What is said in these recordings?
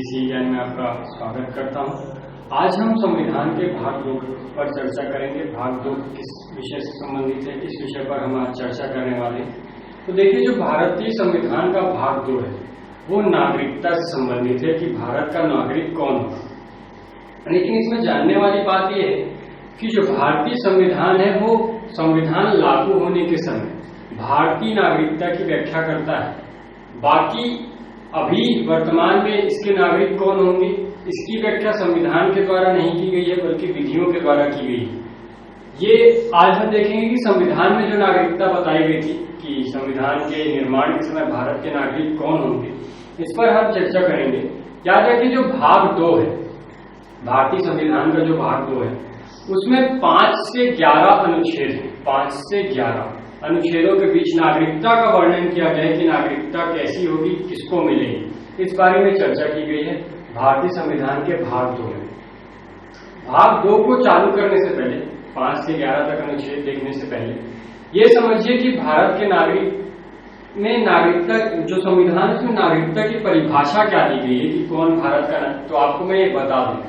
इसी ज्ञान में आपका स्वागत करता हूं। आज हम संविधान के भाग 2 पर चर्चा करेंगे। भाग 2 किस विषय से संबंधित है, इस विषय पर हम आज चर्चा करने वाले हैं। तो देखिए, जो भारतीय संविधान का भाग 2 है वो नागरिकता से संबंधित है कि भारत का नागरिक कौन होगा। लेकिन इसमें जानने वाली बात यह है कि जो भारतीय संविधान है वो संविधान लागू होने के समय भारतीय नागरिकता की व्याख्या करता है। बाकी अभी वर्तमान में इसके नागरिक कौन होंगे, इसकी व्याख्या संविधान के द्वारा नहीं की गई है बल्कि विधियों के द्वारा की गई है। ये आज हम देखेंगे कि संविधान में जो नागरिकता बताई गई थी कि संविधान के निर्माण के समय भारत के नागरिक कौन होंगे, इस पर हम चर्चा करेंगे। याद रखिए, जो भाग 2 है भारतीय संविधान का, जो भाग 2 है उसमें 5 से 11 अनुच्छेद है। 5 से 11 अनुच्छेदों के बीच नागरिकता का वर्णन किया गया है कि नागरिकता कैसी होगी, किसको मिलेगी, इस बारे में चर्चा की गई है भारतीय संविधान के भाग 2 में। भाग 2 को चालू करने से पहले, 5 से 11 तक अनुच्छेद देखने से पहले ये समझिए कि भारत के नागरिक में नागरिकता, जो संविधान है उसमें नागरिकता की परिभाषा क्या दी गई है कि कौन भारत का। तो आपको मैं ये बता दूं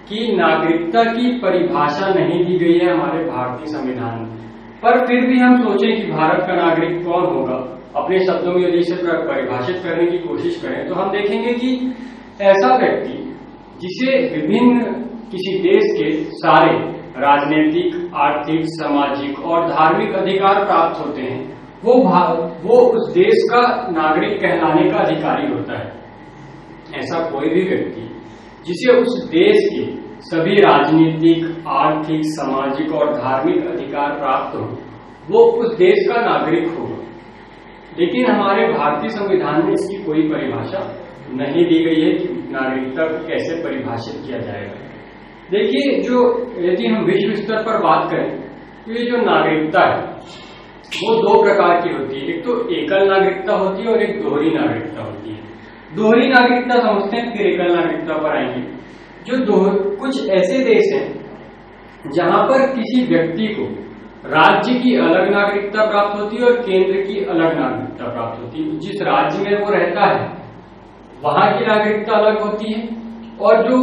कि नागरिकता की परिभाषा नहीं दी गई है हमारे भारतीय संविधान में, पर फिर भी हम सोचें कि भारत का नागरिक कौन होगा, अपने शब्दों में यदि इसे परिभाषित करने की कोशिश करें तो हम देखेंगे कि ऐसा व्यक्ति जिसे विभिन्न किसी देश के सारे राजनीतिक, आर्थिक, सामाजिक और धार्मिक अधिकार प्राप्त होते हैं, वो उस देश का नागरिक कहलाने का अधिकारी होता है। ऐसा कोई भी व्यक्ति जिसे उस देश के सभी राजनीतिक, आर्थिक, सामाजिक और धार्मिक अधिकार प्राप्त हो, वो उस देश का नागरिक होगा। लेकिन हमारे भारतीय संविधान में इसकी कोई परिभाषा नहीं दी गई है कि नागरिकता को कैसे परिभाषित किया जाएगा। देखिए, जो यदि हम विश्व स्तर पर बात करें तो ये जो नागरिकता है वो 2 प्रकार की होती है। एक तो एकल नागरिकता होती है और एक दोहरी नागरिकता होती है। दोहरी नागरिकता समझते हैं, फिर एकल नागरिकता पर आएंगे। जो कुछ ऐसे देश हैं जहां पर किसी व्यक्ति को राज्य की अलग नागरिकता प्राप्त होती है और केंद्र की अलग नागरिकता प्राप्त होती है। जिस राज्य में वो रहता है वहां की नागरिकता अलग होती है, और जो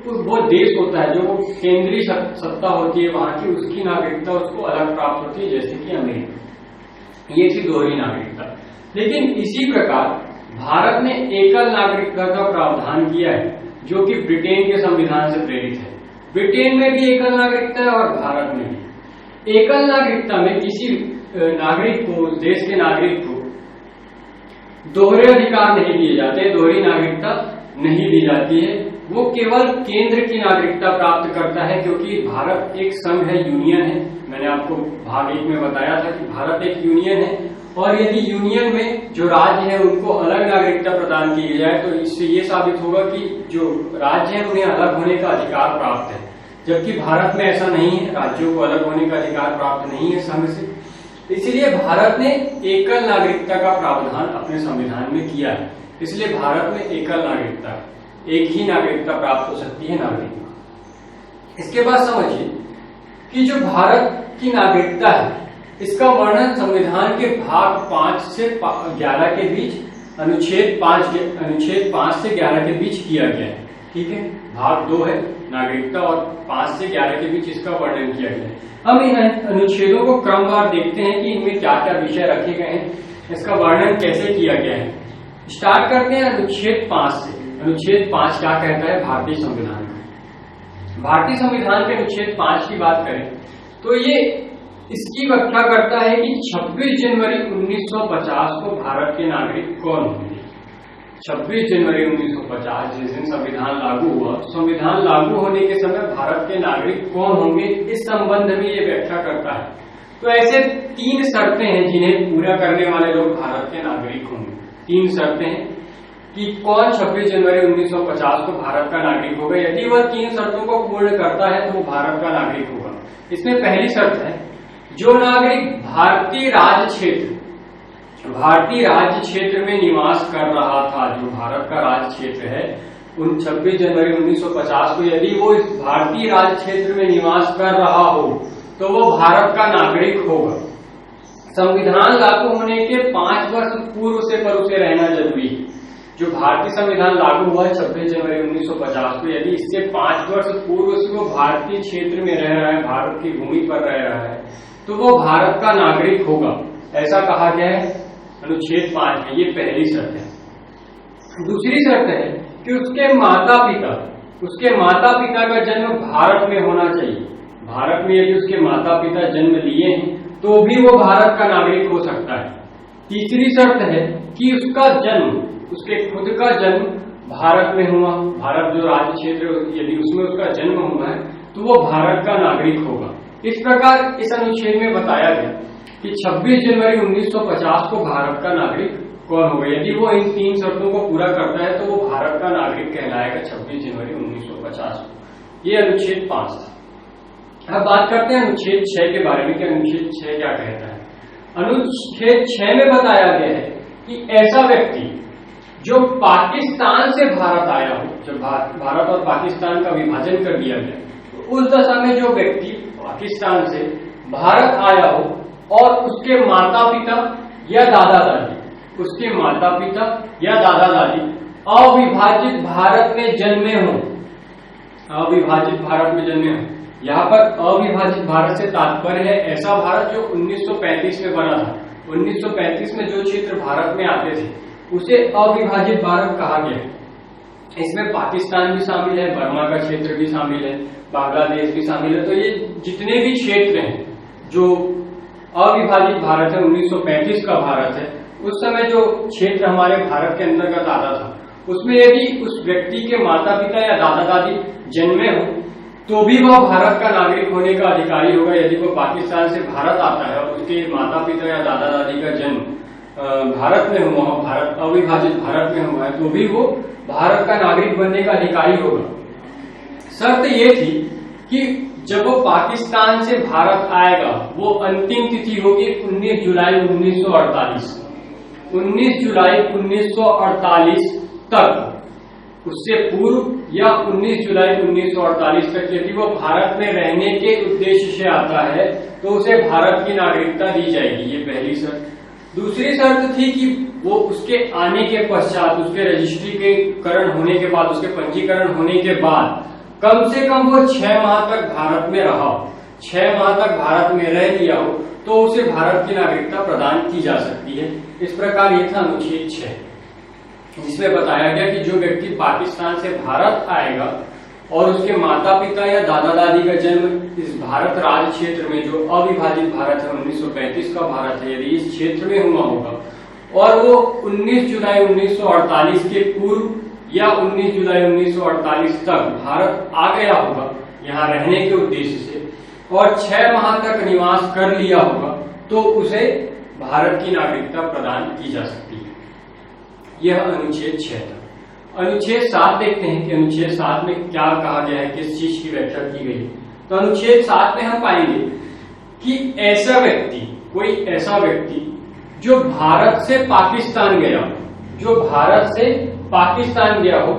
वो देश होता है, जो केंद्रीय सत्ता होती है वहां की, उसकी नागरिकता उसको अलग प्राप्त होती है, जैसे कि अमेरिका। ये थी दोहरी नागरिकता। लेकिन इसी प्रकार भारत ने एकल नागरिकता का प्रावधान किया है, जो कि ब्रिटेन के संविधान से प्रेरित है। ब्रिटेन में भी एकल नागरिकता है और भारत में भी। एकल नागरिकता में किसी नागरिक को, उस देश के नागरिक को दोहरे अधिकार नहीं दिए जाते, दोहरी नागरिकता नहीं दी जाती है। वो केवल केंद्र की नागरिकता प्राप्त करता है, क्योंकि भारत एक संघ है, यूनियन है। मैंने आपको भाग 1 में बताया था कि भारत एक यूनियन है, और यदि यूनियन में जो राज्य है उनको अलग नागरिकता प्रदान की जाए तो इससे ये साबित होगा कि जो राज्य है उन्हें अलग होने का अधिकार प्राप्त है, जबकि भारत में ऐसा नहीं है, राज्यों को अलग होने का अधिकार प्राप्त नहीं है संघ से। इसलिए भारत ने एकल नागरिकता का प्रावधान अपने संविधान में किया है। इसलिए भारत में एकल नागरिकता, एक ही नागरिकता प्राप्त हो सकती है नागरिक को। इसके बाद समझिए कि जो भारत की नागरिकता है इसका वर्णन संविधान के भाग 5 से 11 के बीच, अनुच्छेद 5 से 11 के बीच किया गया है। ठीक है, भाग 2 है नागरिकता और 5 से 11 के बीच इसका वर्णन किया गया है। हम इन अनुच्छेदों को क्रमवार देखते हैं कि इनमें क्या क्या विषय रखे गए हैं, इसका वर्णन कैसे किया गया है। स्टार्ट करते हैं अनुच्छेद 5 से। अनुच्छेद 5 क्या कहता है भारतीय संविधान में। भारतीय संविधान के अनुच्छेद 5 की बात करें तो ये इसकी व्याख्या करता है कि 26 जनवरी 1950 को भारत के नागरिक कौन होंगे। 26 जनवरी 1950 जिस दिन संविधान लागू हुआ, संविधान लागू होने के समय भारत के नागरिक कौन होंगे, इस संबंध में ये व्याख्या करता है। तो ऐसे 3 शर्तें हैं जिन्हें पूरा करने वाले लोग भारत के नागरिक होंगे। 3 शर्तें हैं कि कौन 26 जनवरी 1950 को भारत का नागरिक होगा। यदि वह 3 शर्तों को पूर्ण करता है तो वो भारत का नागरिक होगा। इसमें पहली शर्त है, जो नागरिक भारतीय राज्य क्षेत्र में निवास कर रहा था, जो भारत का राज्य क्षेत्र है, उन 26 जनवरी 1950 को यदि वो इस भारतीय राज्य क्षेत्र में निवास कर रहा हो तो वो भारत का नागरिक होगा। संविधान लागू होने के 5 वर्ष पूर्व से पर उसे रहना जरूरी है। जो भारतीय संविधान लागू हुआ 26 जनवरी 1950 को, यदि इससे 5 वर्ष पूर्व से वो भारतीय क्षेत्र में रह रहा है, भारत की भूमि पर रह रहा है, तो वो भारत का नागरिक होगा, ऐसा कहा गया है अनुच्छेद 5 में। ये पहली शर्त है। दूसरी शर्त है कि उसके माता पिता का जन्म भारत में होना चाहिए। भारत में यदि उसके माता पिता जन्म लिए हैं तो भी वो भारत का नागरिक हो सकता है। तीसरी शर्त है कि उसका जन्म, उसके खुद का जन्म भारत में हुआ, भारत जो राज्य क्षेत्र यदि उसमें उसका जन्म हुआ है तो वो भारत का नागरिक होगा। इस प्रकार इस अनुच्छेद में बताया गया कि 26 जनवरी 1950 को भारत का नागरिक कौन होगा। यदि वो इन 3 शर्तों को पूरा करता है तो वो भारत का नागरिक कहलाएगा 26 जनवरी 1950 को। ये अनुच्छेद 5 था। अब बात करते हैं अनुच्छेद 6 के बारे में कि अनुच्छेद 6 क्या कहता है। अनुच्छेद 6 में बताया गया है कि ऐसा व्यक्ति जो पाकिस्तान से भारत आया हो, जब भारत और पाकिस्तान का विभाजन कर दिया गया, तो उस दशा में जो व्यक्ति पाकिस्तान से भारत आया हो और उसके माता पिता या दादा दादी, अविभाजित भारत में जन्मे हों, यहाँ पर अविभाजित भारत से तात्पर्य है ऐसा भारत जो 1935 में बना था। 1935 में जो क्षेत्र भारत में आते थे उसे अविभाजित भारत कहा गया है। इसमें पाकिस्तान भी शामिल है, बर्मा का क्षेत्र भी शामिल है, बांग्लादेश भी शामिल है। तो ये जितने भी क्षेत्र हैं जो अविभाजित भारत है, 1935 का भारत है, उस समय जो क्षेत्र हमारे भारत के अंतर्गत आता था उसमें यदि उस व्यक्ति के माता पिता या दादा दादी जन्मे हो तो भी वह भारत का नागरिक होने का अधिकारी होगा। यदि वो पाकिस्तान से भारत आता है और उसके माता पिता या दादा दादी का जन्म भारत में हुआ, भारत अविभाजित भारत में हुआ है, तो भी वो भारत का नागरिक बनने का अधिकारी होगा। शर्त ये थी कि जब वो पाकिस्तान से भारत आएगा वो अंतिम तिथि होगी 19 जुलाई 1948। 19 जुलाई 1948 तक, उससे पूर्व या 19 जुलाई 1948 तक यदि वो भारत में रहने के उद्देश्य से आता है तो उसे भारत की नागरिकता दी जाएगी। ये पहली शर्त। दूसरी शर्त थी कि वो उसके आने के पश्चात, उसके रजिस्ट्रीकरण होने के बाद, उसके पंजीकरण होने के बाद कम से कम वो 6 माह तक भारत में रहा हो। 6 माह तक भारत में रह लिया हो तो उसे भारत की नागरिकता प्रदान की जा सकती है। इस प्रकार ये था अनुच्छेद 6, जिसमें बताया गया कि जो व्यक्ति पाकिस्तान से भारत आएगा और उसके माता पिता या दादा दादी का जन्म इस भारत राज्य क्षेत्र में जो अविभाजित भारत है, 1935 का भारत है, यदि इस क्षेत्र में हुआ होगा और वो 19 जुलाई 1948 के पूर्व या 19 जुलाई 1948 तक भारत आ गया होगा यहाँ रहने के उद्देश्य से और 6 माह तक निवास कर लिया होगा तो उसे भारत की नागरिकता प्रदान की जा सकती है। यह अनुच्छेद 6 था। अनुच्छेद 7 देखते हैं कि अनुच्छेद 7 में क्या कहा गया है, किस चीज की व्याख्या की गई। तो अनुच्छेद 7 में हम पाएंगे कि ऐसा व्यक्ति, कोई ऐसा व्यक्ति जो भारत से पाकिस्तान गया हो, जो भारत से पाकिस्तान गया हो,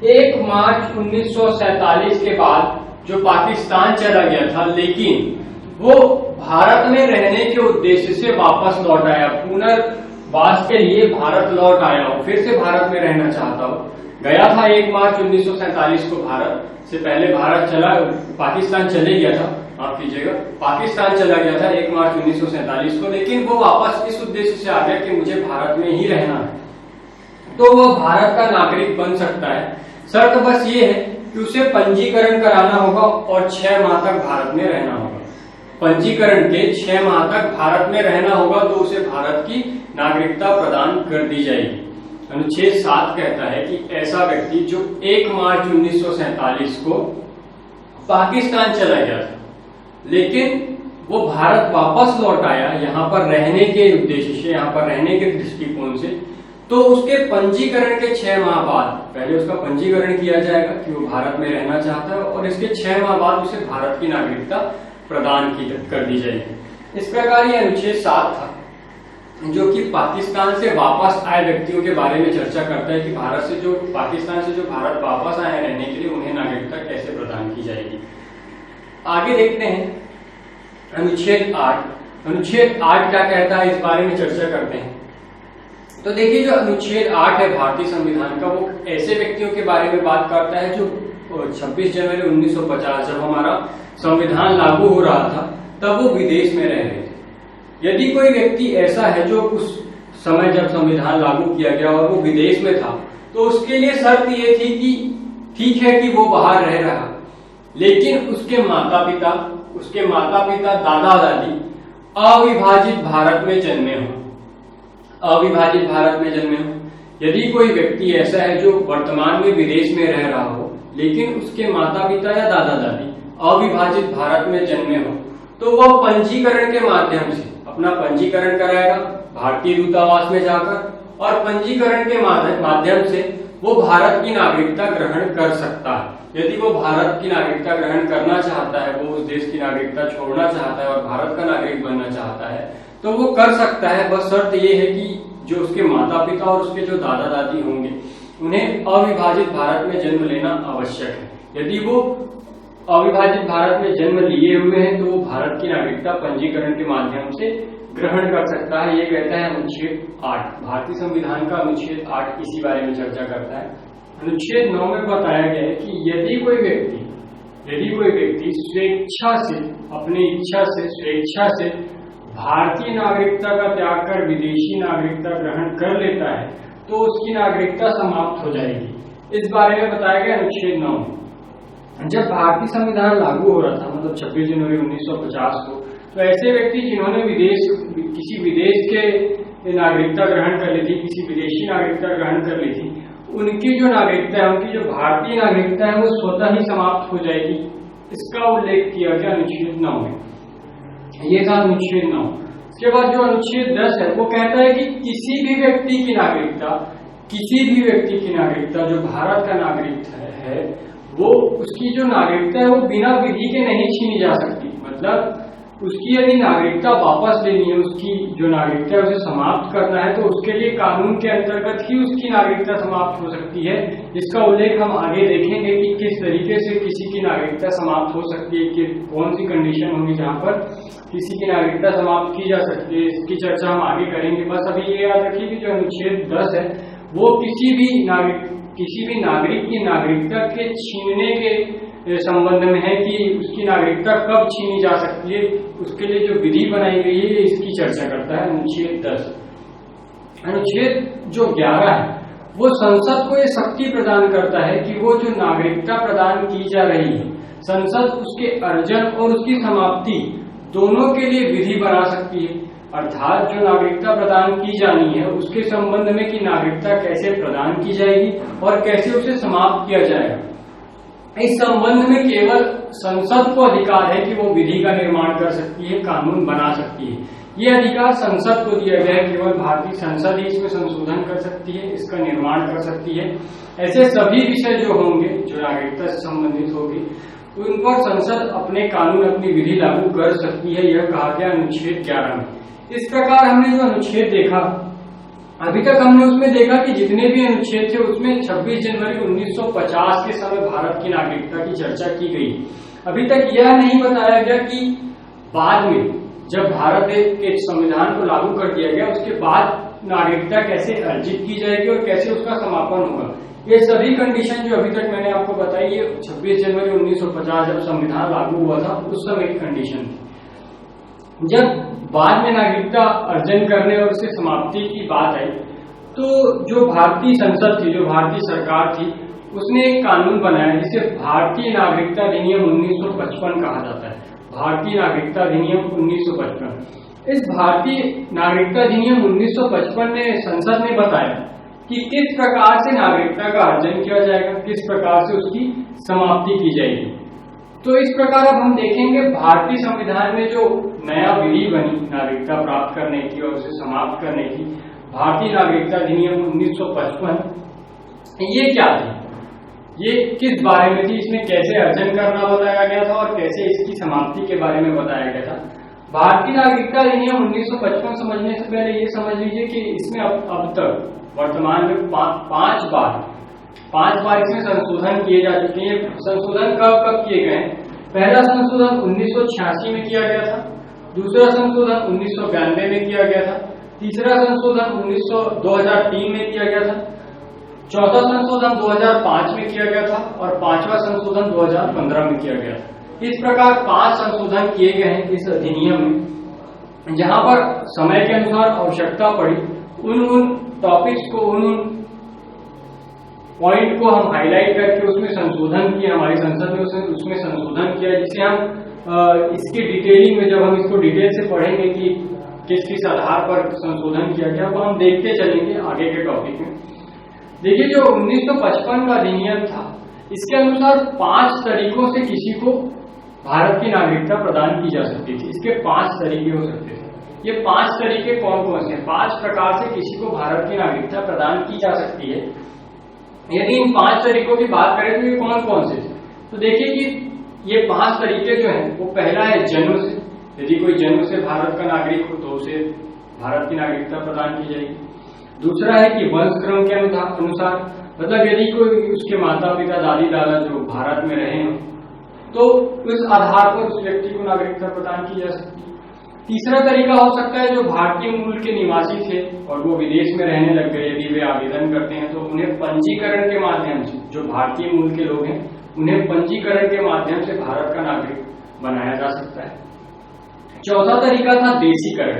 1 मार्च 1947 के बाद जो पाकिस्तान चला गया था, लेकिन वो भारत में रहने के उद्देश्य से वापस लौट आया, पुनर्वास के लिए भारत लौट आया हो, फिर से भारत में रहना चाहता हो। गया था 1 मार्च 1947 को भारत से, पहले भारत चला, पाकिस्तान चले गया था, माफ कीजिएगा, पाकिस्तान चला गया था 1 मार्च 1947 को, लेकिन वो वापस इस उद्देश्य से आ गया कि मुझे भारत में ही रहना है, तो वो भारत का नागरिक बन सकता है। शर्त बस ये है कि उसे पंजीकरण कराना होगा और 6 माह तक भारत में रहना होगा। पंजीकरण के 6 माह तक भारत में रहना होगा तो उसे भारत की नागरिकता प्रदान कर दी जाएगी। अनुच्छेद 7 कहता है कि ऐसा व्यक्ति जो 1 मार्च 1947 को पाकिस्तान चला गया था, लेकिन वो भारत वापस लौट आया यहाँ पर रहने के उद्देश्य से, यहाँ पर रहने के दृष्टिकोण से, तो उसके पंजीकरण के 6 माह बाद पहले उसका पंजीकरण किया जाएगा कि वो भारत में रहना चाहता है और इसके 6 माह बाद उसे भारत की नागरिकता प्रदान कर दी जाएगी। इस प्रकार ये अनुच्छेद 7 था जो कि पाकिस्तान से वापस आए व्यक्तियों के बारे में चर्चा करता है कि भारत से जो, पाकिस्तान से जो भारत वापस आए रहने के लिए उन्हें नागरिकता कैसे प्रदान की जाएगी। आगे देखते हैं अनुच्छेद 8। अनुच्छेद 8 क्या कहता है, इस बारे में चर्चा करते हैं। तो देखिए जो अनुच्छेद 8 है भारतीय संविधान का, वो ऐसे व्यक्तियों के बारे में बात करता है जो 26 जनवरी 1950 जब हमारा संविधान लागू हो रहा था तब वो विदेश में रह रहे थे। यदि कोई व्यक्ति ऐसा है जो उस समय जब संविधान लागू किया गया और वो विदेश में था, तो उसके लिए शर्त ये थी कि ठीक है कि वो बाहर रह रहा, लेकिन उसके माता पिता दादा दादी अविभाजित भारत में जन्मे हो। अविभाजित भारत में जन्मे हो। यदि कोई व्यक्ति ऐसा है जो वर्तमान में विदेश में रह रहा हो, लेकिन उसके माता पिता या दादा दादी अविभाजित भारत में जन्मे हो, तो वह पंजीकरण के माध्यम से अपना पंजीकरण कराएगा भारतीय दूतावास में जाकर, और पंजीकरण के माध्यम से वो भारत की नागरिकता ग्रहण कर सकता है। यदि वो भारत की नागरिकता ग्रहण करना चाहता है, वो उस देश की नागरिकता छोड़ना चाहता है और भारत का नागरिक बनना चाहता है, तो वो कर सकता है। बस शर्त ये है कि जो उसके माता पिता और उसके जो दादा दादी होंगे, उन्हें अविभाजित भारत में जन्म लेना आवश्यक है। यदि वो अविभाजित भारत में जन्म लिए हुए हैं, तो वो भारत की नागरिकता पंजीकरण के माध्यम से ग्रहण कर सकता है। ये कहता है अनुच्छेद 8। भारतीय संविधान का अनुच्छेद 8 इसी बारे में चर्चा करता है। अनुच्छेद 9 में बताया गया है कि यदि कोई व्यक्ति स्वेच्छा से भारतीय नागरिकता का त्याग कर विदेशी नागरिकता ग्रहण कर लेता है, तो उसकी नागरिकता समाप्त हो जाएगी। इस बारे में बताया गया अनुच्छेद 9 में। जब भारतीय संविधान लागू हो रहा था, मतलब 26 जनवरी 1950 को, तो ऐसे व्यक्ति जिन्होंने किसी विदेश के नागरिकता ग्रहण कर ली थी, किसी विदेशी नागरिकता ग्रहण कर ली थी, उनकी जो नागरिकता है, उनकी जो भारतीय नागरिकता है, वो स्वतः ही समाप्त हो जाएगी। इसका उल्लेख किया गया अनुच्छेद 9 में। ये था अनुच्छेद 9। इसके बाद जो अनुच्छेद 10 है, वो कहता है कि किसी भी व्यक्ति की नागरिकता जो भारत का नागरिक है, वो उसकी जो नागरिकता है वो बिना विधि के नहीं छीनी जा सकती। मतलब उसकी यदि नागरिकता वापस लेनी है, उसकी जो नागरिकता है उसे समाप्त करना है, तो उसके लिए कानून के अंतर्गत ही उसकी नागरिकता समाप्त हो सकती है। इसका उल्लेख हम आगे देखेंगे कि किस तरीके से किसी की नागरिकता समाप्त हो सकती है, कि कौन सी कंडीशन होगी जहां पर किसी की नागरिकता समाप्त की जा सकती है। इसकी चर्चा हम आगे करेंगे। बस अभी ये याद रखिए कि जो अनुच्छेद 10 है, वो किसी भी नागरिक की नागरिकता के छीनने के संबंध में है कि उसकी नागरिकता कब छीनी जा सकती है, उसके लिए जो विधि बनाई गई है, इसकी चर्चा करता है अनुच्छेद 10। अनुच्छेद जो 11 है, वो संसद को ये शक्ति प्रदान करता है कि वो जो नागरिकता प्रदान की जा रही है, संसद उसके अर्जन और उसकी समाप्ति दोनों के लिए विधि बना सकती है। अर्थात जो नागरिकता प्रदान की जानी है, उसके संबंध में कि नागरिकता कैसे प्रदान की जाएगी और कैसे उसे समाप्त किया जाएगा, इस संबंध में केवल संसद को अधिकार है कि वो विधि का निर्माण कर सकती है, कानून बना सकती है। ये अधिकार संसद को दिया गया है। केवल भारतीय संसद ही इसमें संशोधन कर सकती है, इसका निर्माण कर सकती है। ऐसे सभी विषय जो होंगे, जो नागरिकता से संबंधित होगी, उन पर संसद अपने कानून, अपनी विधि लागू कर सकती है। यह कहा गया अनुच्छेद 11 में। इस प्रकार हमने जो अनुच्छेद देखा, अभी तक हमने उसमें देखा कि जितने भी अनुच्छेद थे, उसमें 26 जनवरी 1950 के समय भारत की नागरिकता की चर्चा की गई। अभी तक यह नहीं बताया गया कि बाद में जब भारत के संविधान को लागू कर दिया गया, उसके बाद नागरिकता कैसे अर्जित की जाएगी और कैसे उसका समापन होगा। ये सभी कंडीशन जो अभी तक मैंने आपको बताई, ये 26 जनवरी 1950 जब संविधान लागू हुआ था, उस समय की कंडीशन थी। जब बाद में नागरिकता अर्जन करने और उसकी समाप्ति की बात आई, तो जो भारतीय संसद थी, जो भारतीय सरकार थी, उसने एक कानून बनाया जिसे भारतीय नागरिकता अधिनियम 1955 कहा जाता है। भारतीय नागरिकता अधिनियम 1955। इस भारतीय नागरिकता अधिनियम 1955 ने संसद ने बताया कि किस प्रकार से नागरिकता का अर्जन किया जाएगा, किस प्रकार से उसकी समाप्ति की जाएगी। तो इस प्रकार अब हम देखेंगे भारतीय संविधान में जो नया विधि बनी नागरिकता प्राप्त करने की और उसे समाप्त करने की, भारतीय नागरिकता अधिनियम 1955, ये क्या थी, ये किस बारे में थी, इसमें कैसे अर्जन करना बताया गया था और कैसे इसकी समाप्ति के बारे में बताया गया था। भारतीय नागरिकता अधिनियम 1955 समझने से पहले ये समझ लीजिए कि इसमें अब तक वर्तमान में पांच बार इसमें संशोधन किए जा चुके हैं। संशोधन कब किए गए? पहला संशोधन 1986 में किया गया था, दूसरा संशोधन 1992 में किया गया था, तीसरा संशोधन 2003 में किया गया था, चौथा संशोधन 2005 में किया गया था और पांचवा संशोधन 2015 में किया गया था। इस प्रकार 5 संशोधन किए गए हैं इस अधिनियम में, जहां पर समय के अनुसार आवश्यकता पड़ी उन टॉपिक्स को, उन पॉइंट को हम हाईलाइट करके उसमें संशोधन किया, हमारी संसद ने उसमें संशोधन किया, जिसे हम इसके डिटेलिंग में, जब हम इसको डिटेल से पढ़ेंगे कि किस किस आधार पर संशोधन किया गया, तो हम देखते चलेंगे आगे के टॉपिक में। देखिए, जो 1955 का अधिनियम था, इसके अनुसार 5 तरीकों से किसी को भारत की नागरिकता प्रदान की जा सकती थी। इसके 5 तरीके हो सकते थे। ये 5 तरीके कौन कौन से हैं? 5 प्रकार से किसी को भारत की नागरिकता प्रदान की जा सकती है। यदि इन 5 तरीकों की बात करें तो ये कौन कौन से थे? तो देखिए कि ये 5 तरीके जो हैं, वो पहला है जन्म से। यदि कोई जन्म से भारत का नागरिक हो तो उसे भारत की नागरिकता प्रदान की जाएगी। दूसरा है कि वंशक्रम के अनुसार, मतलब यदि कोई उसके माता पिता दादी दादा जो भारत में रहे हों तो उस आधार पर उस व्यक्ति को नागरिकता प्रदान की जा सकती है। तीसरा तरीका हो सकता है जो भारतीय मूल के निवासी थे और वो विदेश में रहने लग गए, यदि वे आवेदन करते हैं तो उन्हें पंजीकरण के माध्यम से, जो भारतीय मूल के लोग हैं उन्हें पंजीकरण के माध्यम से भारत का नागरिक बनाया जा सकता है। चौथा तरीका था देशीकरण।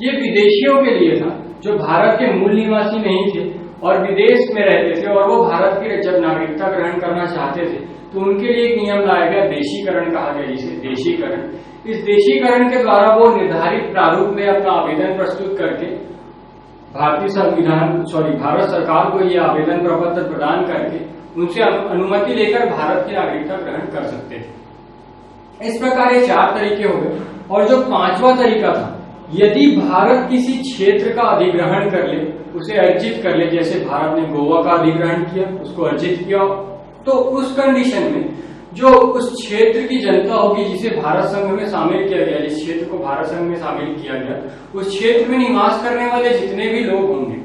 ये विदेशियों के लिए था जो भारत के मूल निवासी नहीं थे और विदेश में रहते थे और वो भारत की जब नागरिकता ग्रहण करना चाहते थे तो उनके लिए एक नियम लाया गया, देशीकरण कहा गया जिसे, देशीकरण। इस देशीकरण के द्वारा वो निर्धारित प्रारूप में अपना आवेदन प्रस्तुत करके भारत सरकार को ये आवेदन प्रपत्र प्रदान करके उनसे अनुमति लेकर भारत की नागरिकता ग्रहण कर सकते थे। इस प्रकार ये 4 तरीके हो गए। और जो 5वां तरीका था, यदि भारत किसी क्षेत्र का अधिग्रहण कर ले, उसे अर्जित कर ले, जैसे भारत ने गोवा का अधिग्रहण किया, उसको अर्जित किया, तो उस कंडीशन में जो उस क्षेत्र की जनता होगी जिसे भारत संघ में शामिल किया गया, जिस क्षेत्र को भारत संघ में शामिल किया गया, उस क्षेत्र में निवास करने वाले जितने भी लोग होंगे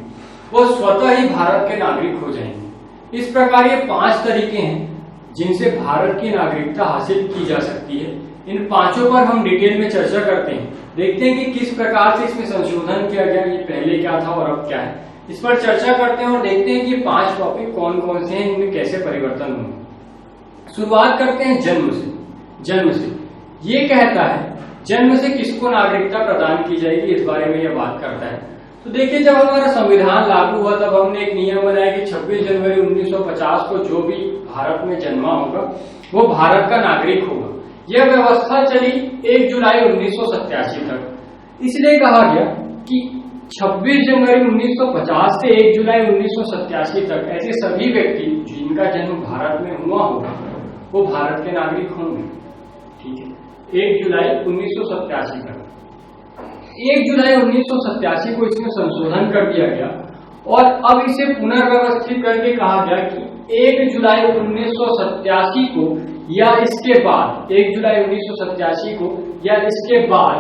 वो स्वतः ही भारत के नागरिक हो जाएंगे। इस प्रकार ये 5 तरीके हैं जिनसे भारत की नागरिकता हासिल की जा सकती है। इन 5 पर हम डिटेल में चर्चा करते हैं, देखते हैं कि किस प्रकार से इसमें संशोधन किया गया, ये पहले क्या था और अब क्या है। इस पर चर्चा करते हैं और देखते हैं कि 5 टॉपिक कौन कौन से हैं, इनमें कैसे परिवर्तन होंगे। शुरुआत करते हैं जन्म से। जन्म से ये कहता है जन्म से किसको नागरिकता प्रदान की जाएगी, इस बारे में यह बात करता है। तो देखिए, जब हमारा संविधान लागू हुआ तब हमने एक नियम बनाया कि 26 जनवरी 1950 को जो भी भारत में जन्मा होगा वो भारत का नागरिक होगा। यह व्यवस्था चली 1 जुलाई 1987 तक। इसलिए कहा गया कि 26 जनवरी 1950 से 1 जुलाई 1987 तक ऐसे सभी व्यक्ति जिनका जन्म भारत में हुआ होगा वो भारत के नागरिक होंगे। ठीक है, 1 जुलाई 1987 तक। 1 जुलाई 1987 को इसमें संशोधन कर दिया गया और अब इसे पुनर्व्यवस्थित करके कहा गया कि 1 जुलाई 1987 को या इसके बाद, 1 जुलाई 1987 को या इसके बाद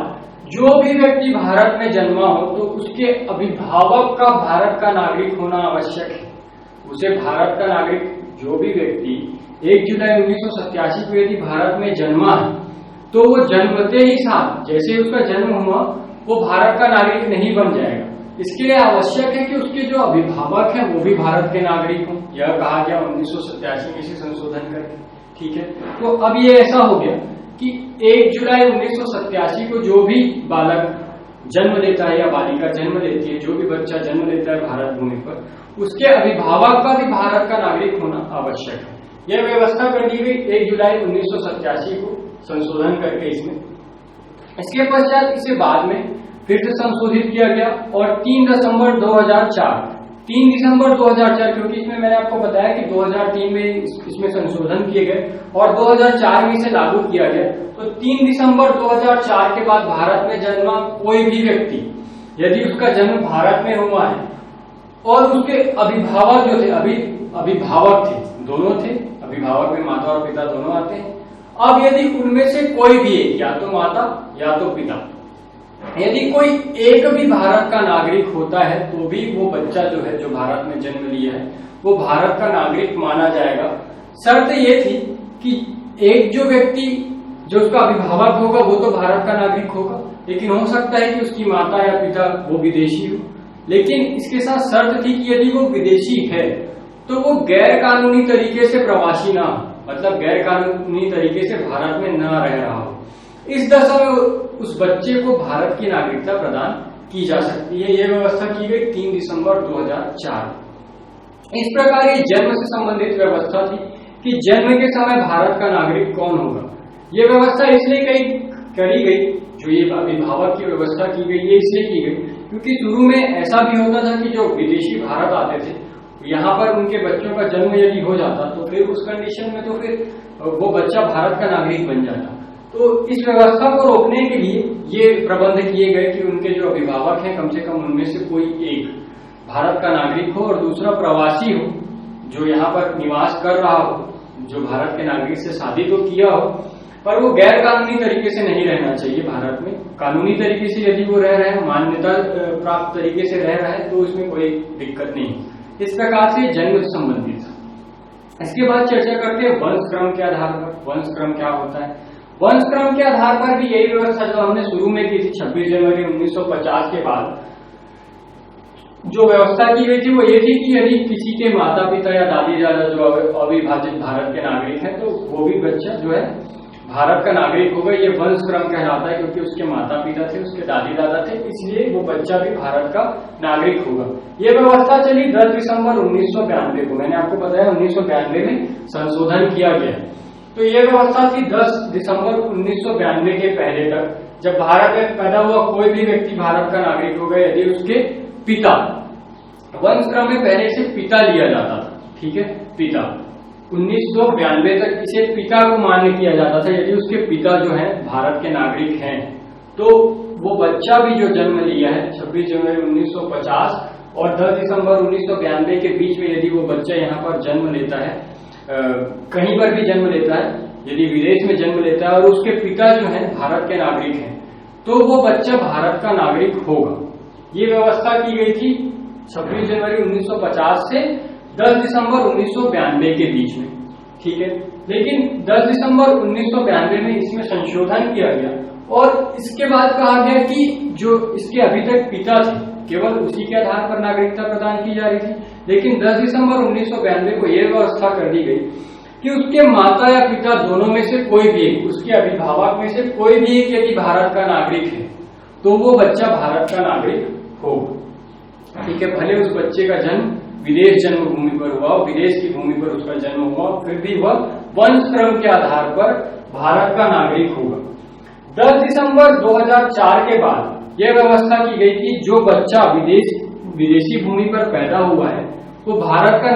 जो भी व्यक्ति भारत में जन्मा हो तो उसके अभिभावक का भारत का नागरिक होना आवश्यक है। उसे भारत का नागरिक, जो भी व्यक्ति 1 जुलाई 1987 को यदि भारत में जन्मा है तो वो जन्मते ही साथ, जैसे उसका जन्म हुआ, वो भारत का नागरिक नहीं बन जाएगा। इसके लिए आवश्यक है कि उसके जो अभिभावक हैं वो भी भारत के नागरिक हों। यह कहा गया 1987 में इसे संशोधन करके। ठीक है, तो अब ये ऐसा हो गया कि 1 जुलाई 1987 को जो भी बालक जन्म लेता है या बालिका जन्म लेती है, जो भी बच्चा जन्म लेता है भारत भूमि पर, उसके अभिभावक का भी भारत का नागरिक होना आवश्यक है। यह व्यवस्था कर दी गई 1 जुलाई 1987 को संशोधन करके इसमें। इसके पश्चात इसे बाद में फिर से संशोधित किया गया और 3 दिसंबर 2004, क्योंकि इसमें मैंने आपको बताया कि 2003 में इसमें संशोधन किए गए और 2004 में इसे लागू किया गया। तो 3 दिसंबर 2004 के बाद भारत में जन्मा कोई भी व्यक्ति, यदि उसका जन्म भारत में हुआ है और उसके अभिभावक जो थे, अभिभावक थे, दोनों थे, अभिभावक में माता और पिता दोनों आते हैं। अब यदि उनमें से कोई भी एक, या तो माता या तो पिता, यदि कोई एक भी भारत का नागरिक होता है तो भी वो बच्चा जो है, जो भारत में जन्म लिया है, वो भारत का नागरिक माना जाएगा। शर्त ये थी कि एक जो व्यक्ति, जो उसका अभिभावक होगा वो तो भारत का नागरिक होगा, लेकिन हो सकता है कि उसकी माता या पिता वो विदेशी हो। लेकिन इसके साथ शर्त थी कि यदि वो विदेशी है तो वो गैर कानूनी तरीके से प्रवासी ना हो, मतलब गैर कानूनी तरीके से भारत में न रह रहा हो। इस दशा में उस बच्चे को भारत की नागरिकता प्रदान की जा सकती है। यह व्यवस्था की गई 3 दिसंबर 2004। इस प्रकार ये जन्म से संबंधित व्यवस्था थी कि जन्म के समय भारत का नागरिक कौन होगा। यह व्यवस्था इसलिए करी गई, जो ये अभिभावक की व्यवस्था की गई, ये इसलिए की गई क्योंकि शुरू में ऐसा भी होता था कि जो विदेशी भारत आते थे, यहाँ पर उनके बच्चों का जन्म यदि हो जाता तो फिर उस कंडीशन में तो फिर वो बच्चा भारत का नागरिक बन जाता। तो इस व्यवस्था को रोकने के लिए ये प्रबंध किए गए कि उनके जो अभिभावक हैं कम से कम उनमें से कोई एक भारत का नागरिक हो और दूसरा प्रवासी हो, जो यहाँ पर निवास कर रहा हो, जो भारत के नागरिक से शादी तो किया हो पर वो गैर कानूनी तरीके से नहीं रहना चाहिए भारत में। कानूनी तरीके से यदि वो रह रहे हैं, मान्यता प्राप्त तरीके से रह रहा है, तो इसमें कोई दिक्कत नहीं। इस प्रकार से जन्म से संबंधित। इसके बाद चर्चा करते हैं वंशक्रम के आधार पर। वंशक्रम क्या होता है? वंशक्रम के आधार पर भी यही व्यवस्था जो हमने शुरू में की थी 26 जनवरी 1950 के बाद जो व्यवस्था की गई थी वो ये थी कि यदि किसी के माता पिता या दादी दादा जो अविभाजित भारत के नागरिक हैं तो वो भी बच्चा जो है भारत का नागरिक होगा। ये वंशक्रम कहलाता है क्योंकि उसके माता पिता थे, उसके दादी दादा थे, इसलिए वो बच्चा भी भारत का नागरिक होगा। ये व्यवस्था चली 10 दिसंबर 1992 को। मैंने आपको बताया 1992 में संशोधन किया गया। तो ये व्यवस्था थी 10 दिसंबर 1992 के पहले तक। जब भारत में पैदा हुआ कोई भी व्यक्ति भारत का नागरिक होगा यदि उसके पिता, वंशक्रम में पहले से पिता लिया जाता था, ठीक है, पिता। 1992 तक इसे पिता को मान्य किया जाता था। यदि उसके पिता जो है भारत के नागरिक हैं तो वो बच्चा भी जो जन्म लिया है 26 जनवरी 1950 और 10 दिसंबर 1992 के बीच में यदि वो बच्चा यहाँ पर जन्म लेता है, कहीं पर भी जन्म लेता है, यदि विदेश में जन्म लेता है और उसके पिता जो है भारत के नागरिक हैं तो वो बच्चा भारत का नागरिक होगा। ये व्यवस्था की गई थी 26 जनवरी 1950 से 10 दिसंबर 1992 के बीच में, ठीक है। लेकिन 10 दिसंबर 1992 में इसमें संशोधन किया गया और इसके बाद कहा गया कि जो इसके अभी तक पिता थे केवल उसी के आधार पर नागरिकता प्रदान की जा रही थी। लेकिन 10 दिसंबर 1992 को यह व्यवस्था कर दी गई कि उसके माता या पिता दोनों में से कोई भी एक, उसके अभिभावक में से कोई भी एक यदि भारत का नागरिक है तो वो बच्चा भारत का नागरिक होगा, ठीक है। भले उस बच्चे का जन्म विदेश जन्मभूमि पर हुआ, विदेश की भूमि पर उसका जन्म हुआ, फिर भी वह वंशक्रम के आधार पर भारत का नागरिक होगा। 10 दिसंबर 2004 के बाद यह व्यवस्था की गई कि जो बच्चा विदेशी भूमि पर पैदा हुआ है वो भारत का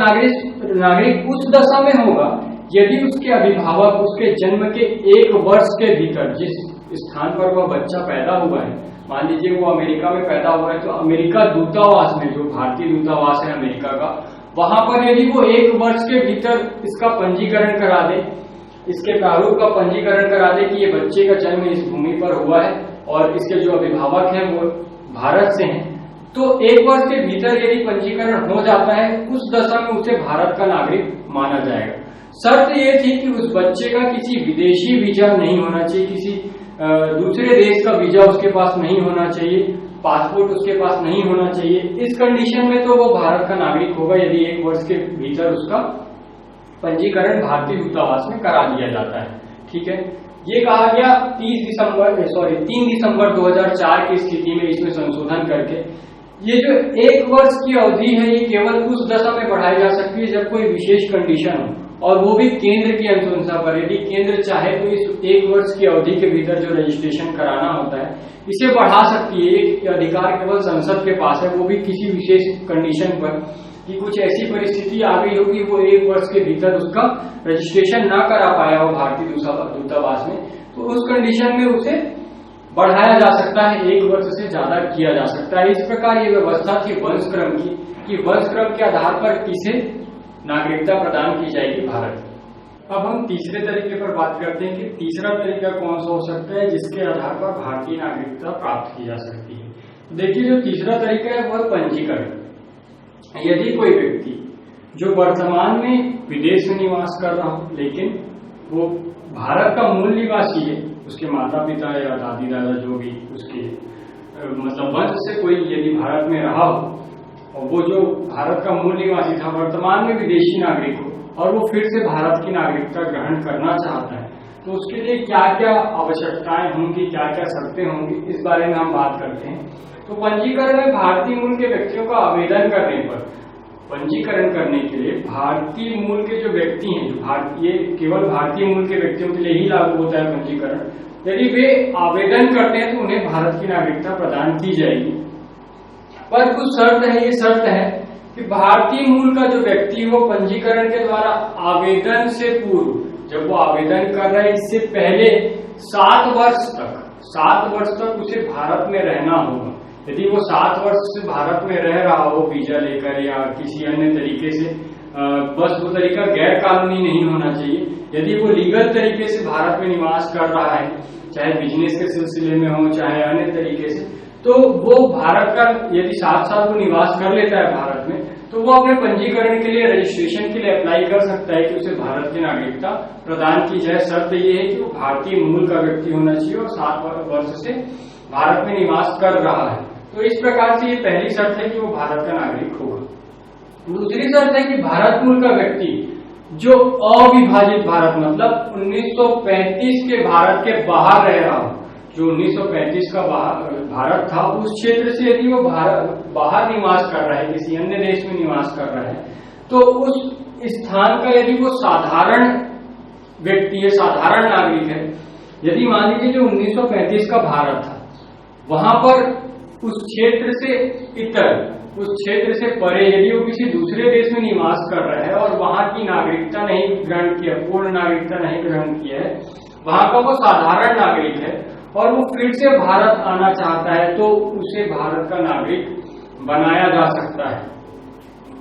नागरिक उस दशा में होगा यदि उसके अभिभावक उसके जन्म के 1 वर्ष के भीतर जिस स्थान पर वह बच्चा पैदा हुआ है, मान लीजिए वो अमेरिका में पैदा हुआ है तो अमेरिका दूतावास में, जो भारतीय दूतावास है अमेरिका का, वहां पर यदि वो 1 वर्ष के भीतर इसका पंजीकरण करा दे, इसके प्रारूप का पंजीकरण करा दे कि ये बच्चे का जन्म इस भूमि पर हुआ है और इसके जो अभिभावक हैं वो भारत से हैं, तो 1 वर्ष के भीतर यदि पंजीकरण हो जाता है उस दशा में उसे भारत का नागरिक माना जाएगा। शर्त ये थी कि उस बच्चे का किसी विदेशी वीजा नहीं होना चाहिए, किसी दूसरे देश का वीजा उसके पास नहीं होना चाहिए, पासपोर्ट उसके पास नहीं होना चाहिए। इस कंडीशन में तो वो भारत का नागरिक होगा यदि 1 वर्ष के भीतर उसका पंजीकरण भारतीय दूतावास में करा दिया जाता है, ठीक है। ये कहा गया 3 दिसंबर 2004 की स्थिति में इसमें संशोधन करके ये जो 1 वर्ष की अवधि है ये केवल उस दशा में बढ़ाई जा सकती है जब कोई विशेष कंडीशन हो और वो भी केंद्र की अनुशंसा पर। यदि केंद्र चाहे तो इस 1 वर्ष की अवधि के भीतर जो रजिस्ट्रेशन कराना होता है इसे बढ़ा सकती है। एक अधिकार केवल संसद के पास है, वो भी किसी विशेष कंडीशन पर कि कुछ ऐसी परिस्थिति आ गई हो कि वो 1 वर्ष के भीतर उसका रजिस्ट्रेशन ना करा पाया हो भारतीय दूतावास में, तो उस कंडीशन में उसे बढ़ाया जा सकता है, 1 वर्ष से ज्यादा किया जा सकता है। इस प्रकार ये व्यवस्था थी वंशक्रम की कि वंशक्रम के आधार पर किसे नागरिकता प्रदान की जाएगी भारत। अब हम तीसरे तरीके पर बात करते हैं कि तीसरा तरीका कौन सा हो सकता है जिसके आधार पर भारतीय नागरिकता प्राप्त की जा सकती है। तो देखिए जो तीसरा तरीका है वह पंजीकरण। यदि कोई व्यक्ति जो वर्तमान में विदेश में निवास कर रहा हो लेकिन वो भारत का मूल निवासी है उसके माता पिता या दादी दादा जो भी उसके मतलब वंश से कोई यदि भारत में रहा हो और वो जो भारत का मूल निवासी था वर्तमान में विदेशी नागरिक हो और वो फिर से भारत की नागरिकता ग्रहण करना चाहता है, तो उसके लिए क्या क्या आवश्यकताएं होंगी, क्या क्या शर्तें होंगी, इस बारे में हम बात करते हैं। तो पंजीकरण में भारतीय मूल के व्यक्तियों का आवेदन करने पर, पंजीकरण करने के लिए भारतीय मूल के जो व्यक्ति हैं, जो ये केवल भारतीय मूल के व्यक्तियों के लिए ही लागू होता है पंजीकरण, यदि वे आवेदन करते हैं तो उन्हें भारत की नागरिकता प्रदान की जाएगी। पर कुछ शर्त है, ये शर्त है कि भारतीय मूल का जो व्यक्ति वो पंजीकरण के द्वारा आवेदन से पूर्व, जब वो आवेदन कर रहा है इससे पहले 7 वर्ष तक उसे भारत में रहना होगा। यदि वो 7 वर्ष से भारत में रह रहा हो वीजा लेकर या किसी अन्य तरीके से, बस वो तरीका गैर कानूनी नहीं होना चाहिए। यदि वो लीगल तरीके से भारत में निवास कर रहा है, चाहे बिजनेस के सिलसिले में हो चाहे अन्य तरीके से, तो वो भारत का यदि 7 साल वो निवास कर लेता है भारत में, तो वो अपने पंजीकरण के लिए, रजिस्ट्रेशन के लिए अप्लाई कर सकता है कि उसे भारत की नागरिकता प्रदान की जाए। शर्त ये है कि वो भारतीय मूल का व्यक्ति होना चाहिए और 7 वर्ष से भारत में निवास कर रहा है। तो इस प्रकार से ये पहली शर्त है कि वो भारत का नागरिक होगा। दूसरी शर्त है कि भारत मूल का व्यक्ति जो अविभाजित भारत मतलब 1935 के भारत के बाहर रह रहा हो, जो 1935 का भारत था उस क्षेत्र से यदि वो बाहर निवास कर रहा है, किसी अन्य देश में निवास कर रहा है, तो उस स्थान का यदि वो साधारण व्यक्ति है, साधारण नागरिक है, यदि मान लीजिए जो 1935 का भारत था वहां पर उस क्षेत्र से इतर, उस क्षेत्र से परे यदि वो किसी दूसरे देश में निवास कर रहा है और वहां की नागरिकता नहीं ग्रहण किया, पूर्ण नागरिकता नहीं ग्रहण किया है, वहां का वो साधारण नागरिक है और वो फिर से भारत आना चाहता है, तो उसे भारत का नागरिक बनाया जा सकता है।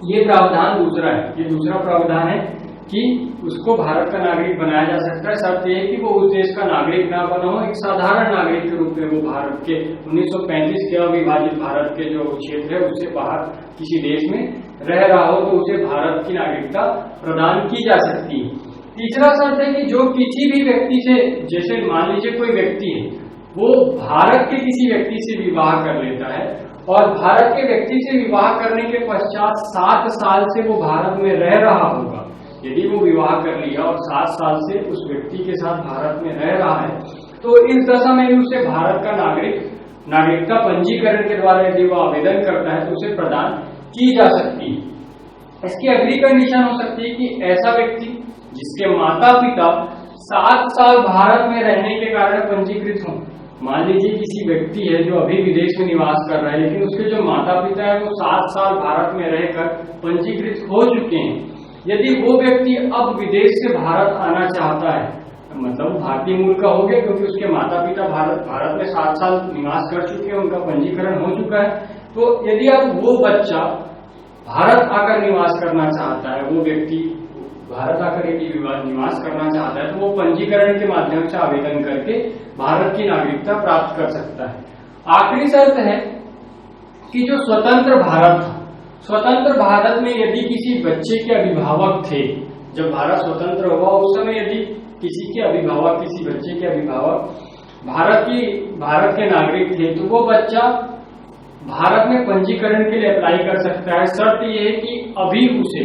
ये प्रावधान दूसरा है, ये दूसरा प्रावधान है कि उसको भारत का नागरिक बनाया जा सकता है। शर्त यह है कि वो उस देश का नागरिक ना बना हो, एक साधारण नागरिक के रूप में वो भारत के 1935 के अविभाजित भारत के जो क्षेत्र है उससे बाहर किसी देश में रह रहा हो, तो उसे भारत की नागरिकता प्रदान की जा सकती है। तीसरा शर्त है कि जो किसी भी व्यक्ति से, जैसे मान लीजिए कोई व्यक्ति है वो भारत के किसी व्यक्ति से विवाह कर लेता है और भारत के व्यक्ति से विवाह करने के पश्चात 7 साल से वो भारत में रह रहा होगा। यदि वो विवाह कर लिया और 7 साल से उस व्यक्ति के साथ भारत में रह रहा है, तो इस दशा में उसे भारत का नागरिकता पंजीकरण के द्वारा यदि वो आवेदन करता है तो उसे प्रदान की जा सकती है। इसकी अगली कंडीशन हो सकती है कि ऐसा व्यक्ति जिसके माता पिता 7 साल भारत में रहने के कारण पंजीकृत हों। मान लीजिए किसी व्यक्ति है जो अभी विदेश में निवास कर रहा है, लेकिन उसके जो माता पिता है वो 7 साल भारत में रहकर पंजीकृत हो चुके हैं। यदि वो व्यक्ति अब विदेश से भारत आना चाहता है, मतलब भारतीय मूल का हो गया क्योंकि उसके माता पिता भारत में 7 साल निवास कर चुके हैं, उनका पंजीकरण हो चुका है, तो यदि अब वो बच्चा भारत आकर निवास करना चाहता है, वो व्यक्ति भारत आकर यदि निवास करना चाहता है, तो वो पंजीकरण के माध्यम से आवेदन करके भारत की नागरिकता प्राप्त कर सकता है। आखिरी शर्त है कि जो स्वतंत्र भारत था, स्वतंत्र भारत में यदि किसी बच्चे के अभिभावक थे, जब भारत स्वतंत्र हुआ उस समय यदि किसी के अभिभावक, किसी बच्चे के अभिभावक भारत के नागरिक थे, तो वो बच्चा भारत में पंजीकरण के लिए अप्लाई कर सकता है। शर्त यह है कि अभी उसे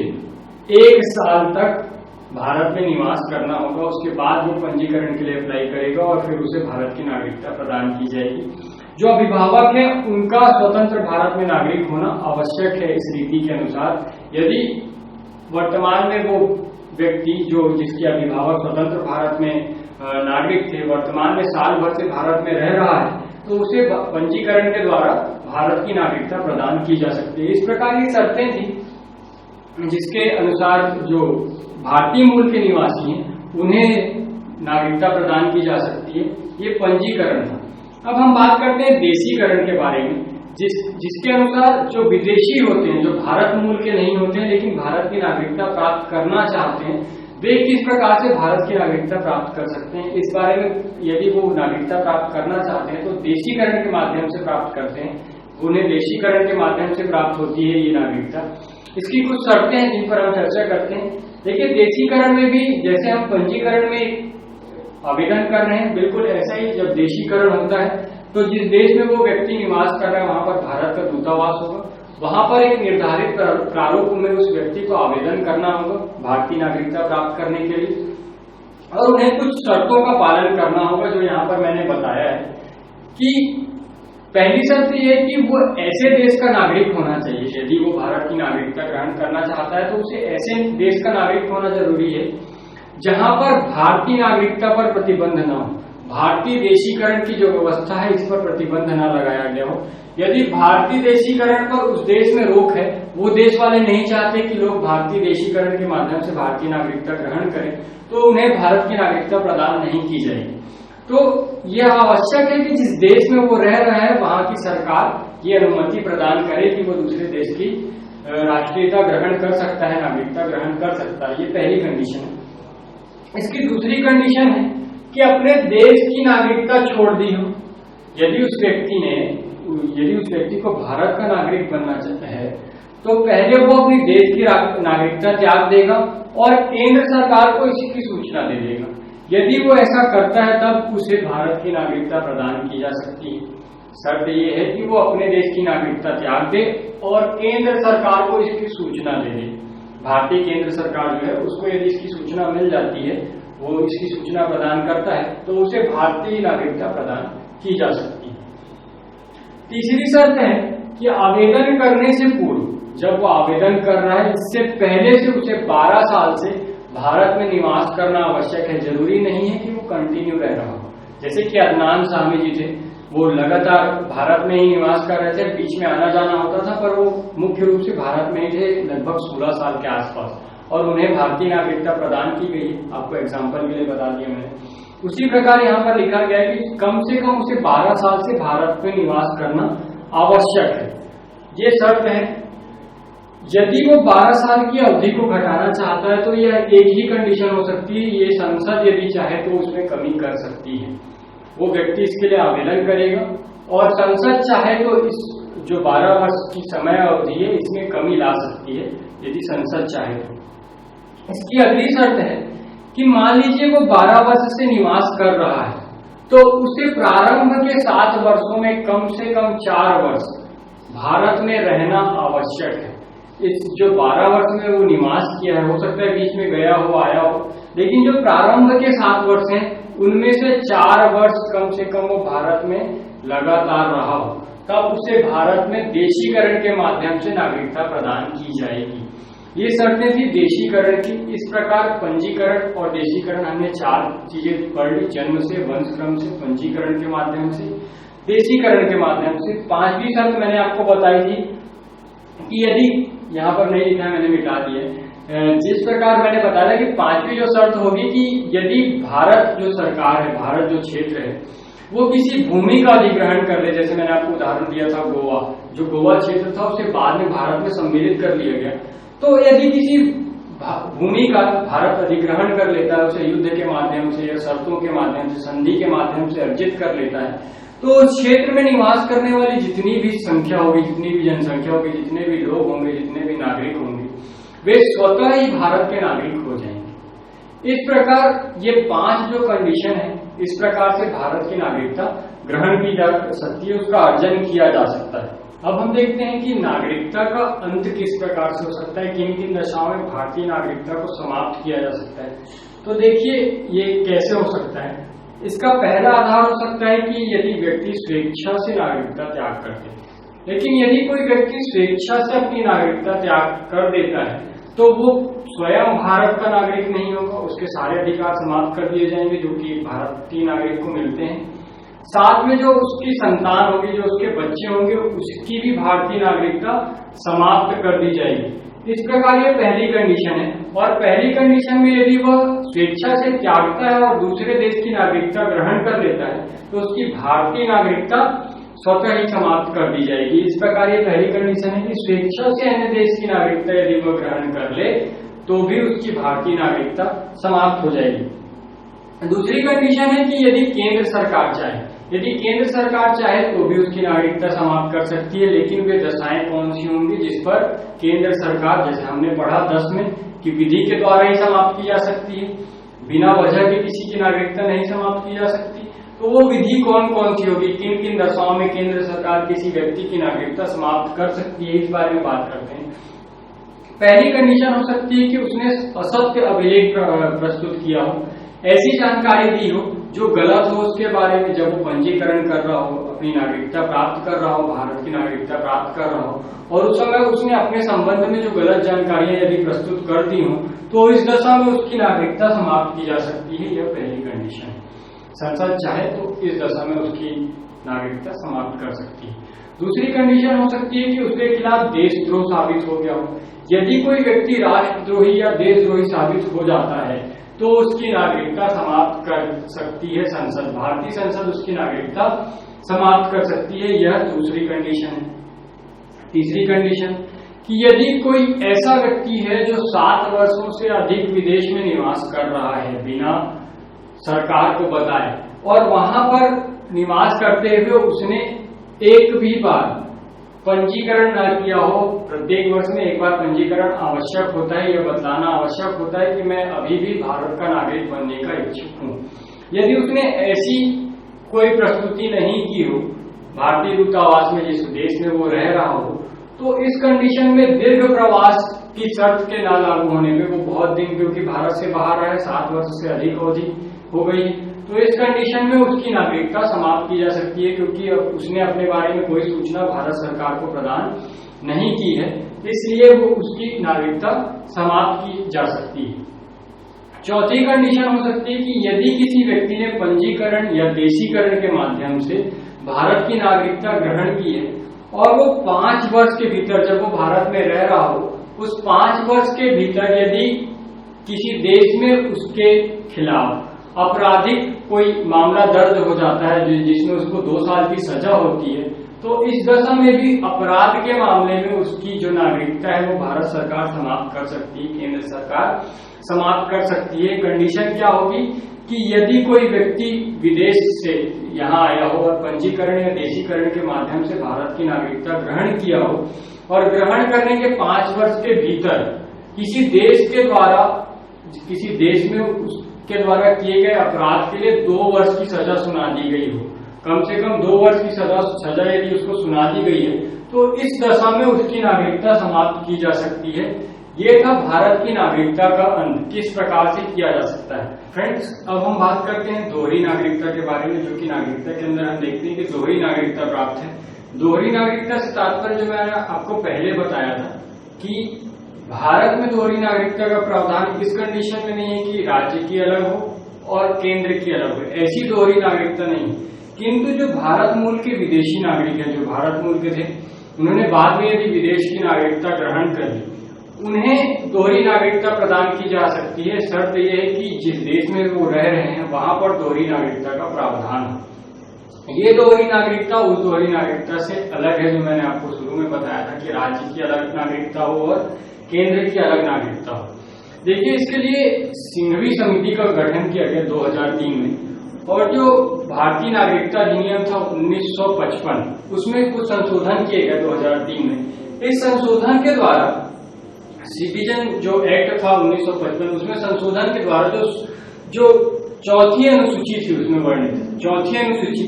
1 साल तक भारत में निवास करना होगा, उसके बाद वो पंजीकरण के लिए अप्लाई करेगा और फिर उसे भारत की नागरिकता प्रदान की जाएगी। जो अभिभावक है उनका स्वतंत्र भारत में नागरिक होना आवश्यक है इस रीति के अनुसार। यदि वर्तमान में वो व्यक्ति जिसके अभिभावक स्वतंत्र भारत में नागरिक थे, वर्तमान में साल भर से भारत में रह रहा है, तो उसे पंजीकरण के द्वारा भारत की नागरिकता प्रदान की जा सकती है। इस प्रकार की शर्तें थी जिसके अनुसार जो भारतीय मूल के निवासी हैं उन्हें नागरिकता प्रदान की जा सकती है। ये पंजीकरण था। अब हम बात करते हैं देशीकरण के बारे में, जिसके अनुसार जो विदेशी होते हैं, जो भारत मूल के नहीं होते हैं लेकिन भारत की नागरिकता प्राप्त करना चाहते हैं, वे किस प्रकार से भारत की नागरिकता प्राप्त कर सकते हैं। इस बारे में यदि वो नागरिकता प्राप्त करना चाहते हैं तो देशीकरण के माध्यम से प्राप्त करते हैं, उन्हें देशीकरण के माध्यम से प्राप्त होती है ये नागरिकता। इसकी कुछ शर्तें हैं जिन पर हम चर्चा करते हैं। देखिए, देशीकरण में भी जैसे हम पंजीकरण में आवेदन कर रहे हैं। बिल्कुल ऐसा ही जब देशीकरण होता है तो जिस देश में वो व्यक्ति निवास कर रहा है वहां पर भारत का दूतावास होगा, वहां पर एक निर्धारित प्रारूप में उस व्यक्ति को आवेदन करना होगा भारतीय नागरिकता प्राप्त करने के लिए, और उन्हें कुछ शर्तों का पालन करना होगा जो यहाँ पर मैंने बताया है। कि पहली शर्त यह है कि वो ऐसे देश का नागरिक होना चाहिए, यदि वो भारत की नागरिकता ग्रहण करना चाहता है तो उसे ऐसे देश का नागरिक होना जरूरी है जहां पर भारतीय नागरिकता पर प्रतिबंध न हो, भारतीय देशीकरण की जो व्यवस्था है इस पर प्रतिबंध न लगाया गया हो। यदि भारतीय देशीकरण पर उस देश में रोक है, वो देश वाले नहीं चाहते कि लोग भारतीय देशीकरण के माध्यम से भारतीय नागरिकता ग्रहण करें, तो उन्हें भारत की नागरिकता प्रदान नहीं की जाएगी। तो यह आवश्यक है कि जिस देश में वो रह रहा है वहां की सरकार ये अनुमति प्रदान करे कि वो दूसरे देश की राष्ट्रीयता ग्रहण कर सकता है, नागरिकता ग्रहण कर सकता है। ये पहली कंडीशन है। इसकी दूसरी कंडीशन है कि अपने देश की नागरिकता छोड़ दी हो। यदि उस व्यक्ति को भारत का नागरिक बनना चाहता है तो पहले वो अपनी देश की नागरिकता त्याग देगा और केंद्र सरकार को इसकी सूचना दे देगा। यदि वो ऐसा करता है तब उसे भारत की नागरिकता प्रदान की जा सकती है। शर्त ये है कि वो अपने देश की नागरिकता त्याग दे और केंद्र सरकार को इसकी सूचना दे दे। भारतीय केंद्र सरकार जो है उसको यदि इसकी सूचना मिल जाती है, वो इसकी सूचना प्रदान करता है तो उसे भारतीय नागरिकता प्रदान की जा सकती है। तीसरी शर्त है कि आवेदन करने से पूर्व, जब वो आवेदन कर रहा है इससे पहले से उसे 12 साल से भारत में निवास करना आवश्यक है। जरूरी नहीं है कि वो कंटिन्यू रह रहा हो। जैसे कि अदनान सामी जी थे, वो लगातार भारत में ही निवास कर रहे थे, बीच में आना जाना होता था, पर वो मुख्य रूप से भारत में ही थे लगभग 16 साल के आसपास, और उन्हें भारतीय नागरिकता प्रदान की गई। आपको एग्जाम्पल के लिए बता दिया मैंने। उसी प्रकार यहाँ पर लिखा गया है कि कम से कम उसे 12 साल से भारत में निवास करना आवश्यक है। ये शर्त है। यदि वो 12 साल की अवधि को घटाना चाहता है तो यह एक ही कंडीशन हो सकती है, ये संसद यदि चाहे तो उसमें कमी कर सकती है। वो व्यक्ति इसके लिए आवेदन करेगा और संसद चाहे तो इस जो 12 वर्ष की समय अवधि है इसमें कमी ला सकती है, यदि संसद चाहे तो। इसकी अगली शर्त है कि मान लीजिए वो 12 वर्ष से निवास कर रहा है तो उसे प्रारंभ के 7 वर्षों में कम से कम 4 वर्ष भारत में रहना आवश्यक है। इस जो 12 वर्ष में वो निवास किया है, हो सकता है बीच में गया हो आया हो, लेकिन जो प्रारंभ के 7 वर्ष हैं उनमें से 4 वर्ष कम से कम वो भारत में लगातार रहा हो, तब उसे भारत में देशीकरण के माध्यम से नागरिकता प्रदान की जाएगी। ये शर्तें थी देशीकरण की। इस प्रकार पंजीकरण और देशीकरण हमने 4 चीजें पढ़ ली, जन्म से, वंशक्रम से, पंजीकरण के माध्यम से, देशीकरण के माध्यम से। 5वीं शर्त मैंने आपको बताई थी कि यदि, यहाँ पर नहीं लिखा मैंने मिटा दिया, जिस प्रकार मैंने बताया कि 5वीं जो शर्त होगी कि यदि भारत जो सरकार है, भारत जो क्षेत्र है, वो किसी भूमि का अधिग्रहण कर ले, जैसे मैंने आपको उदाहरण दिया था गोवा, जो गोवा क्षेत्र था उसे बाद में भारत में सम्मिलित कर लिया गया, तो यदि किसी भूमि का भारत अधिग्रहण कर लेता है, उसे युद्ध के माध्यम से या शर्तों के माध्यम से, संधि के माध्यम से अर्जित कर लेता है, तो उस क्षेत्र में निवास करने वाली जितनी भी संख्या होगी, जितनी भी जनसंख्या होगी, जितने भी लोग होंगे, जितने भी नागरिक होंगे, वे स्वतः ही भारत के नागरिक हो जाएंगे। इस प्रकार ये 5 जो कंडीशन है, इस प्रकार से भारत की नागरिकता ग्रहण की जा सकती है, उसका अर्जन किया जा सकता है। अब हम देखते हैं कि नागरिकता का अंत किस प्रकार से हो सकता है, किन किन दशाओं में भारतीय नागरिकता को समाप्त किया जा सकता है। तो देखिए ये कैसे हो सकता है। इसका पहला आधार हो सकता है कि यदि व्यक्ति स्वेच्छा से नागरिकता त्याग करते हैं। लेकिन यदि कोई व्यक्ति स्वेच्छा से अपनी नागरिकता त्याग कर देता है तो वो स्वयं भारत का नागरिक नहीं होगा, उसके सारे अधिकार समाप्त कर दिए जाएंगे जो कि भारतीय नागरिक को मिलते हैं। साथ में जो उसकी संतान होगी, जो उसके बच्चे होंगे, उसकी भी भारतीय नागरिकता समाप्त कर दी जाएगी। इस प्रकार ये पहली कंडीशन है। और पहली कंडीशन में यदि वह स्वेच्छा से त्यागता है और दूसरे देश की नागरिकता ग्रहण कर लेता है तो उसकी भारतीय नागरिकता स्वतः ही समाप्त कर दी जाएगी। इस प्रकार ये पहली कंडीशन है कि स्वेच्छा से अन्य देश की नागरिकता यदि वह ग्रहण कर ले तो भी उसकी भारतीय नागरिकता समाप्त हो जाएगी। दूसरी कंडीशन है कि यदि केंद्र सरकार चाहे, यदि केंद्र सरकार चाहे तो भी उसकी नागरिकता समाप्त कर सकती है, लेकिन वे दशाएं कौन सी होंगी जिस पर केंद्र सरकार, जैसे हमने पढ़ा 10 में, कि विधि के द्वारा ही समाप्त की जा सकती है। बिना वजह के किसी की नागरिकता नहीं समाप्त की जा सकती। तो वो विधि कौन कौन सी होगी, किन किन दशाओं में केंद्र सरकार किसी व्यक्ति की नागरिकता समाप्त कर सकती है, इस बारे में बात करते हैं। पहली कंडीशन हो सकती है कि उसने असत्य अभिलेख प्रस्तुत किया हो, ऐसी जानकारी दी हो जो गलत हो उसके बारे में, जब वो पंजीकरण कर रहा हो, अपनी नागरिकता प्राप्त कर रहा हो, भारत की नागरिकता प्राप्त कर रहा हो, और उस समय उसने अपने संबंध में जो गलत जानकारियां यदि प्रस्तुत कर दी हो, तो इस दशा में उसकी नागरिकता समाप्त की जा सकती है। यह पहली कंडीशन है। संसद चाहे तो इस दशा में उसकी नागरिकता समाप्त कर सकती है। दूसरी कंडीशन हो सकती है कि उसके खिलाफ देशद्रोह साबित हो गया हो। यदि कोई व्यक्ति राष्ट्रद्रोही या देशद्रोही साबित हो जाता है तो उसकी नागरिकता समाप्त कर सकती है संसद, भारतीय संसद उसकी नागरिकता समाप्त कर सकती है। यह दूसरी कंडीशन है। तीसरी कंडीशन कि यदि कोई ऐसा व्यक्ति है जो 7 वर्षों से अधिक विदेश में निवास कर रहा है बिना सरकार को बताए, और वहां पर निवास करते हुए उसने एक भी बार पंजीकरण न किया हो, प्रत्येक वर्ष में एक बार पंजीकरण आवश्यक होता है, यह बतलाना आवश्यक होता है कि मैं अभी भी भारत का नागरिक बनने का इच्छुक हूं। यदि उसने ऐसी कोई प्रस्तुति नहीं की हो भारतीय दूतावास में जिस देश में वो रह रहा हो, तो इस कंडीशन में दीर्घ प्रवास की शर्त के ना लागू होने में, वो बहुत दिन क्योंकि भारत से बाहर रहे, 7 वर्ष से अधिक अवधि हो गई, तो इस कंडीशन में उसकी नागरिकता समाप्त की जा सकती है, क्योंकि उसने अपने बारे में कोई सूचना भारत सरकार को प्रदान नहीं की है, इसलिए वो उसकी नागरिकता समाप्त की जा सकती है। चौथी कंडीशन हो सकती है कि यदि किसी व्यक्ति ने पंजीकरण या देशीकरण के माध्यम से भारत की नागरिकता ग्रहण की है और वो 5 वर्ष के भीतर, जब वो भारत में रह रहा हो, उस 5 वर्ष के भीतर यदि किसी देश में उसके खिलाफ आपराधिक कोई मामला दर्ज हो जाता है जिसमें उसको 2 साल की सजा होती है, तो इस दशा में भी अपराध के मामले में उसकी जो नागरिकता है वो भारत सरकार समाप्त कर सकती है, केंद्र सरकार समाप्त कर सकती है। कंडीशन क्या होगी कि यदि कोई व्यक्ति विदेश से यहाँ आया हो और पंजीकरण या देशीकरण के माध्यम से भारत की नागरिकता ग्रहण किया हो, और ग्रहण करने के 5 वर्ष के भीतर किसी देश के द्वारा, किसी देश में उसके द्वारा किए गए अपराध के लिए 2 वर्ष की सजा सुना दी गई हो, कम से कम 2 वर्ष की सजा यदि उसको सुना दी गई है, तो इस दशा में उसकी नागरिकता समाप्त की जा सकती है। ये था भारत की नागरिकता का अंत किस प्रकार से किया जा सकता है। फ्रेंड्स, अब हम बात करते हैं दोहरी नागरिकता के बारे में, जो कि नागरिकता के अंदर हम देखते हैं कि दोहरी नागरिकता प्राप्त है। दोहरी नागरिकता से तात्पर्य जो मैंने आपको पहले बताया था कि भारत में दोहरी नागरिकता का प्रावधान इस कंडीशन में नहीं है कि राज्य की अलग हो और केंद्र की अलग हो, ऐसी दोहरी नागरिकता नहीं। किंतु जो भारत मूल के विदेशी नागरिक हैं, जो भारत मूल के थे, उन्होंने बाद में यदि विदेश की नागरिकता ग्रहण कर ली, उन्हें दोहरी नागरिकता प्रदान की जा सकती है। शर्त यह है कि जिस देश में वो रह रहे हैं वहां पर दोहरी नागरिकता का प्रावधान हो। ये दोहरी नागरिकता उस दोहरी नागरिकता से अलग है जो मैंने आपको शुरू में बताया था कि राज्य की अलग नागरिकता हो और केंद्र की अलग नागरिकता हो। देखिए, इसके लिए सिंघवी समिति का गठन किया गया 2003 में, और जो भारतीय नागरिकता अधिनियम था 1955, उसमें कुछ संशोधन किए गए 2003 में। इस संशोधन के द्वारा सिटीजन जो एक्ट था 1955, उसमें संशोधन के द्वारा जो चौथी अनुसूची थी उसमें वर्णित चौथी अनुसूची,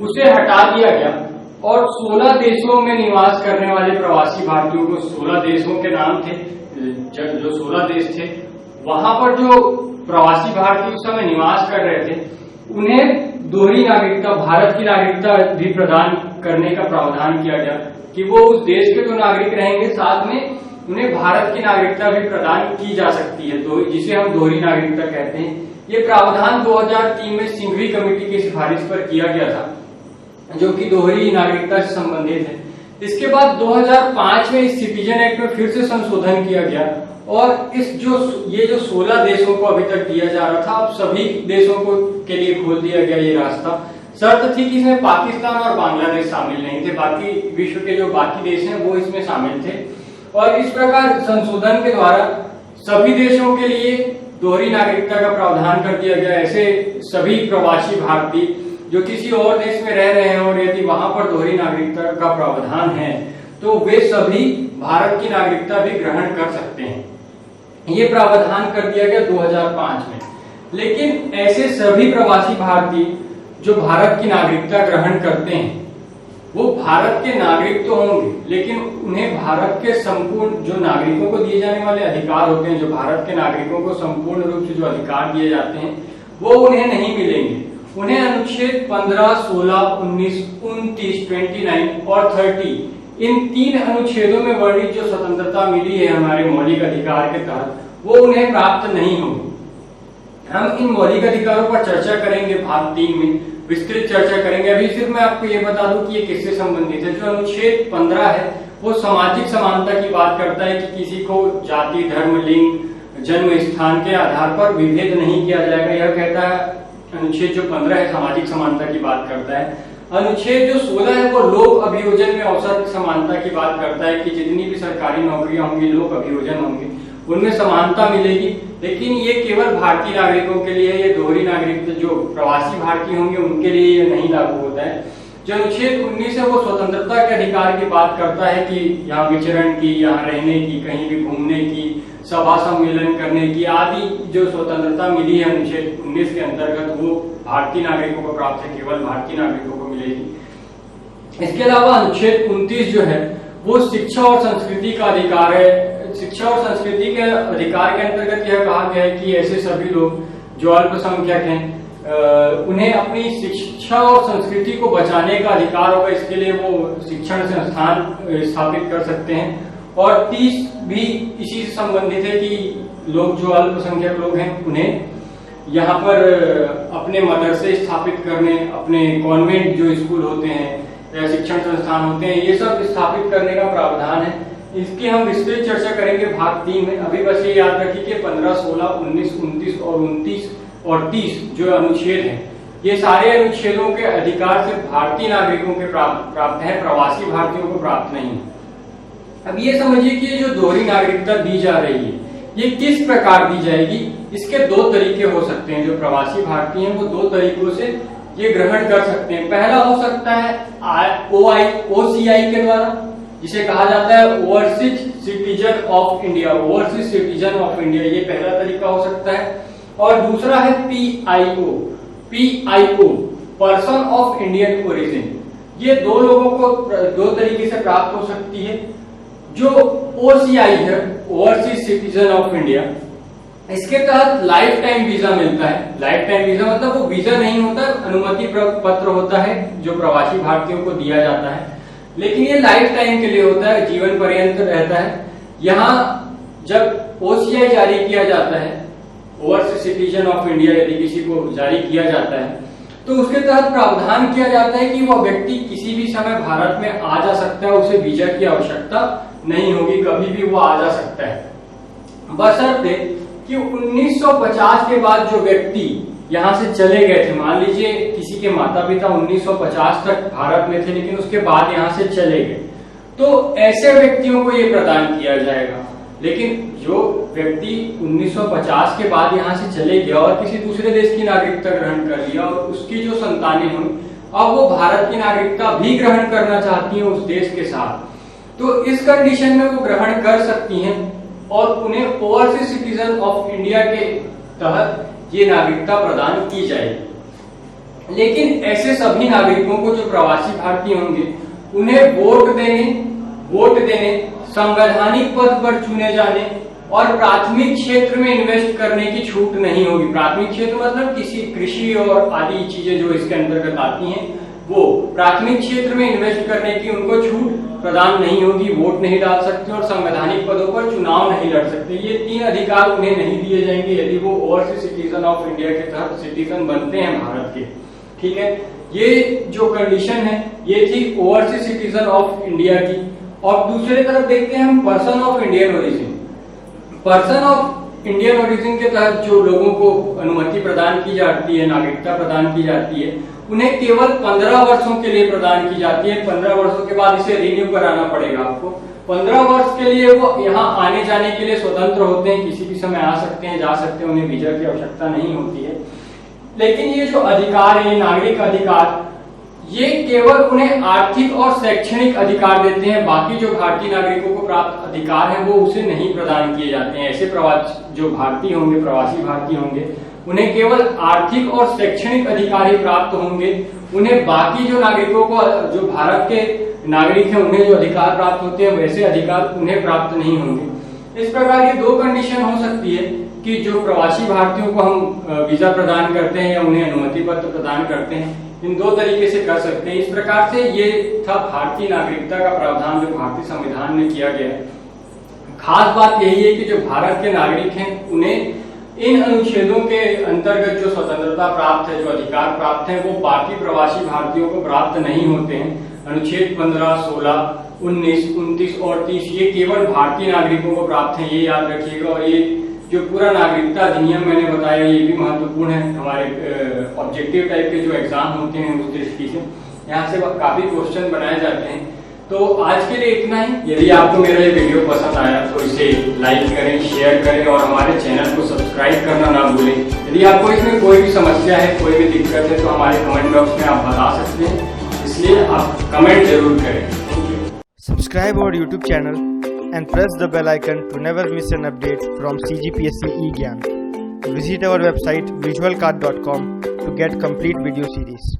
उसे हटा दिया गया और 16 देशों में निवास करने वाले प्रवासी भारतीयों को, 16 देशों के नाम थे, जो 16 देश थे, वहां पर जो प्रवासी भारतीय उस समय निवास कर रहे थे, उन्हें दोहरी नागरिकता, भारत की नागरिकता भी प्रदान करने का प्रावधान किया गया कि वो उस देश के जो नागरिक रहेंगे, साथ में उन्हें भारत की नागरिकता भी प्रदान की जा सकती है, तो जिसे हम दोहरी नागरिकता कहते हैं। ये प्रावधान 2003 में सिंघवी कमेटी की सिफारिश पर किया गया था, जो कि दोहरी नागरिकता से संबंधित है। इसके बाद 2005 में इस सिटीजन एक्ट में फिर से संशोधन किया गया और ये जो 16 देशों को अभी तक दिया जा रहा था, अब सभी देशों को के लिए खोल दिया गया ये रास्ता। शर्त थी कि इसमें पाकिस्तान और बांग्लादेश शामिल नहीं थे, बाकी विश्व के जो बाकी देश हैं वो इसमें शामिल थे। और इस प्रकार संशोधन के द्वारा सभी देशों के लिए दोहरी नागरिकता का प्रावधान कर दिया गया। ऐसे सभी प्रवासी भारतीय जो किसी और देश में रह रहे हैं और यदि वहां पर दोहरी नागरिकता का प्रावधान है, तो वे सभी भारत की नागरिकता भी ग्रहण कर सकते हैं। ये प्रावधान कर दिया गया 2005 में। लेकिन ऐसे सभी प्रवासी भारतीय जो भारत की नागरिकता ग्रहण करते हैं वो भारत के नागरिक तो होंगे, लेकिन उन्हें भारत के संपूर्ण जो नागरिकों को दिए जाने वाले अधिकार होते हैं, जो भारत के नागरिकों को संपूर्ण रूप से जो अधिकार दिए जाते हैं वो उन्हें नहीं मिलेंगे। उन्हें अनुच्छेद 15, 16, 19, 29, 29 और 30 इन 3 अनुच्छेदों में वर्णित जो स्वतंत्रता मिली है हमारे मौलिक अधिकार के तहत वो उन्हें प्राप्त नहीं होगी। हम इन मौलिक अधिकारों पर चर्चा करेंगे भाग 3 में, विस्तृत चर्चा करेंगे। अभी सिर्फ मैं आपको ये बता दूं कि ये किससे संबंधित है। जो अनुच्छेद 15 है वो सामाजिक समानता की बात करता है कि किसी को जाति, धर्म, लिंग, जन्म स्थान के आधार पर विभेद नहीं किया जाएगा, यह कहता है अनुच्छेद जो 15 है, सामाजिक समानता की बात करता है। अनुच्छेद जो 16 है वो लोक अभियोजन में अवसर समानता की बात करता है कि जितनी भी सरकारी नौकरियां होंगी लोक अभियोजन होंगे उनमें समानता मिलेगी, लेकिन ये केवल भारतीय नागरिकों के लिए, ये दोहरी नागरिकता जो प्रवासी भारतीय होंगे उनके लिए ये नहीं लागू होता है। जो अनुच्छेद 19 है वो स्वतंत्रता के अधिकार की बात करता है कि यहाँ विचरण की, यहाँ रहने की, कहीं भी घूमने की, सभा सम्मेलन करने की आदि जो स्वतंत्रता मिली है अनुच्छेद 19 के अंतर्गत वो भारतीय नागरिकों को प्राप्त है, केवल भारतीय नागरिकों को मिलेगी। इसके अलावा अनुच्छेद 29 जो है वो शिक्षा और संस्कृति का अधिकार है। शिक्षा और संस्कृति के अधिकार के अंतर्गत यह कहा गया है कि ऐसे सभी लोग जो अल्पसंख्यक हैं उन्हें अपनी शिक्षा और संस्कृति को बचाने का अधिकार होगा। इसके लिए वो शिक्षण संस्थान स्थापित कर सकते हैं। और 30 भी इसी से संबंधित है कि लोग जो अल्पसंख्यक लोग हैं उन्हें यहाँ पर अपने मदरसे स्थापित करने, अपने कॉन्वेंट जो स्कूल होते हैं या शिक्षण संस्थान होते हैं ये सब स्थापित करने का प्रावधान है। इसकी हम विस्तृत चर्चा करेंगे भाग 3 में। अभी बस ये याद रखिए कि 15, 16, 19, 29 और 29 और 30 जो अनुच्छेद हैं ये सारे अनुच्छेदों के अधिकार सिर्फ भारतीय नागरिकों के प्राप्त है, प्रवासी भारतीयों को प्राप्त नहीं है। अब ये समझिए कि ये जो दोहरी नागरिकता दी जा रही है ये किस प्रकार दी जाएगी। इसके 2 तरीके हो सकते हैं। जो प्रवासी भारतीय हैं वो 2 तरीकों से ये ग्रहण कर सकते हैं। पहला हो सकता है OCI के द्वारा, जिसे कहा जाता है overseas citizen of India. Overseas citizen of India ये पहला तरीका हो सकता है। और दूसरा है PIO person of Indian origin. ये 2 लोगों को 2 तरीके से प्राप्त हो सकती है। जो OCI है ओवरसीज सिटीजन ऑफ इंडिया, इसके तहत लाइफ टाइम वीजा मिलता है। लाइफ टाइम वीजा मतलब वो वीजा नहीं होता, अनुमति पत्र होता है जो प्रवासी भारतीयों को दिया जाता है, लेकिन ये लाइफ टाइम के लिए होता है, जीवन पर्यंत रहता है। यहाँ जब OCI जारी किया जाता है, ओवरसीज सिटीजन ऑफ इंडिया यदि किसी को जारी किया जाता है तो उसके तहत प्रावधान किया जाता है कि वह व्यक्ति किसी भी समय भारत में आ जा सकता है, उसे वीजा की आवश्यकता नहीं होगी, कभी भी वो आ जा सकता है, बशर्ते कि 1950 के बाद जो व्यक्ति यहाँ से चले गए थे, मान लीजिए किसी के माता पिता 1950 तक भारत में थे लेकिन उसके बाद यहाँ से चले गए, तो ऐसे व्यक्तियों को ये प्रदान किया जाएगा। लेकिन जो व्यक्ति 1950 के बाद यहाँ से चले गया और किसी दूसरे देश की नागरिकता ग्रहण कर लिया और उसकी जो संतानें हुई अब वो भारत की नागरिकता भी ग्रहण करना चाहती हैं उस देश के साथ, तो इस कंडीशन में वो ग्रहण कर सकती हैं और उन्हें ओवरसीज सिटीजन ऑफ इंडिया के तहत ये नागरिकता प्रदान की जाएगी। लेकिन ऐसे सभी नागरिकों को जो प्रवासी भारतीय होंगे उन्हें वोट देने, संवैधानिक पद पर चुने जाने और प्राथमिक क्षेत्र में इन्वेस्ट करने की छूट नहीं होगी। प्राथमिक क्षेत्र मतलब किसी कृषि और आदि चीजें जो इसके अंतर्गत आती हैं वो प्राथमिक क्षेत्र में इन्वेस्ट करने की उनको छूट प्रदान नहीं होगी, वोट नहीं डाल सकते और संवैधानिक पदों पर चुनाव नहीं लड़ सकते। ये 3 अधिकार उन्हें नहीं दिए जाएंगे यदि वो ओवरसीज सिटीजन ऑफ इंडिया के तहत सिटीजन बनते हैं भारत के। ठीक है, ये जो कंडीशन है ये थी ओवरसीज सिटीजन ऑफ इंडिया की। और दूसरी तरफ देखते हैं हम person of Indian origin. Person of Indian origin के तहत जो लोगों को अनुमति प्रदान की जाती है, नागरिकता प्रदान की जाती है, उन्हें केवल 15 वर्षों के लिए प्रदान की जाती है। 15 वर्षों के बाद इसे रिन्यू कराना पड़ेगा आपको। 15 वर्ष के लिए वो यहाँ आने जाने के लिए स्वतंत्र होते हैं, किसी भी समय आ सकते हैं, जा सकते हैं, उन्हें वीजा की आवश्यकता नहीं होती है। लेकिन ये जो अधिकार है, नागरिक अधिकार, ये केवल उन्हें आर्थिक और शैक्षणिक अधिकार देते हैं। बाकी जो भारतीय नागरिकों को प्राप्त अधिकार है वो उसे नहीं प्रदान किए जाते हैं। ऐसे जो भारतीय होंगे, प्रवासी भारतीय होंगे, उन्हें केवल आर्थिक और शैक्षणिक अधिकार ही प्राप्त होंगे, उन्हें बाकी जो नागरिकों को, जो भारत के नागरिक हैं, उन्हें जो अधिकार प्राप्त होते हैं वैसे अधिकार उन्हें प्राप्त नहीं होंगे। इस प्रकार ये दो कंडीशन हो सकती है कि जो प्रवासी भारतीयों को हम वीजा प्रदान करते हैं या उन्हें अनुमति पत्र प्रदान करते हैं, इन दो तरीके से कर सकते हैं। इस प्रकार से ये था भारतीय नागरिकता का प्रावधान जो भारतीय संविधान में किया गया है। खास बात यही है कि जो भारत के नागरिक हैं उन्हें इन अनुच्छेदों के अंतर्गत जो स्वतंत्रता प्राप्त है, जो अधिकार प्राप्त है, वो बाकी प्रवासी भारतीयों को प्राप्त नहीं होते हैं। अनुच्छेद 15, 16, 19, 29 और 30 ये केवल भारतीय नागरिकों को प्राप्त है, ये याद रखिएगा। और ये जो पूरा नागरिकता अधिनियम मैंने बताया ये भी महत्वपूर्ण है। हमारे ऑब्जेक्टिव टाइप के जो एग्जाम होते हैं उस दृष्टि से यहाँ से काफी क्वेश्चन बनाए जाते हैं। तो आज के लिए इतना ही। यदि आपको मेरा ये वीडियो पसंद आया तो इसे लाइक करें, शेयर करें और हमारे चैनल को सब्सक्राइब करना ना भूलें। यदि आपको इसमें कोई भी समस्या है, कोई भी दिक्कत है तो हमारे कमेंट बॉक्स में आप बता सकते हैं, इसलिए आप कमेंट जरूर करें। Subscribe our YouTube channel and press the bell icon to never miss an update from CGPSC eGyan. Visit our website visualcard.com to get complete video series.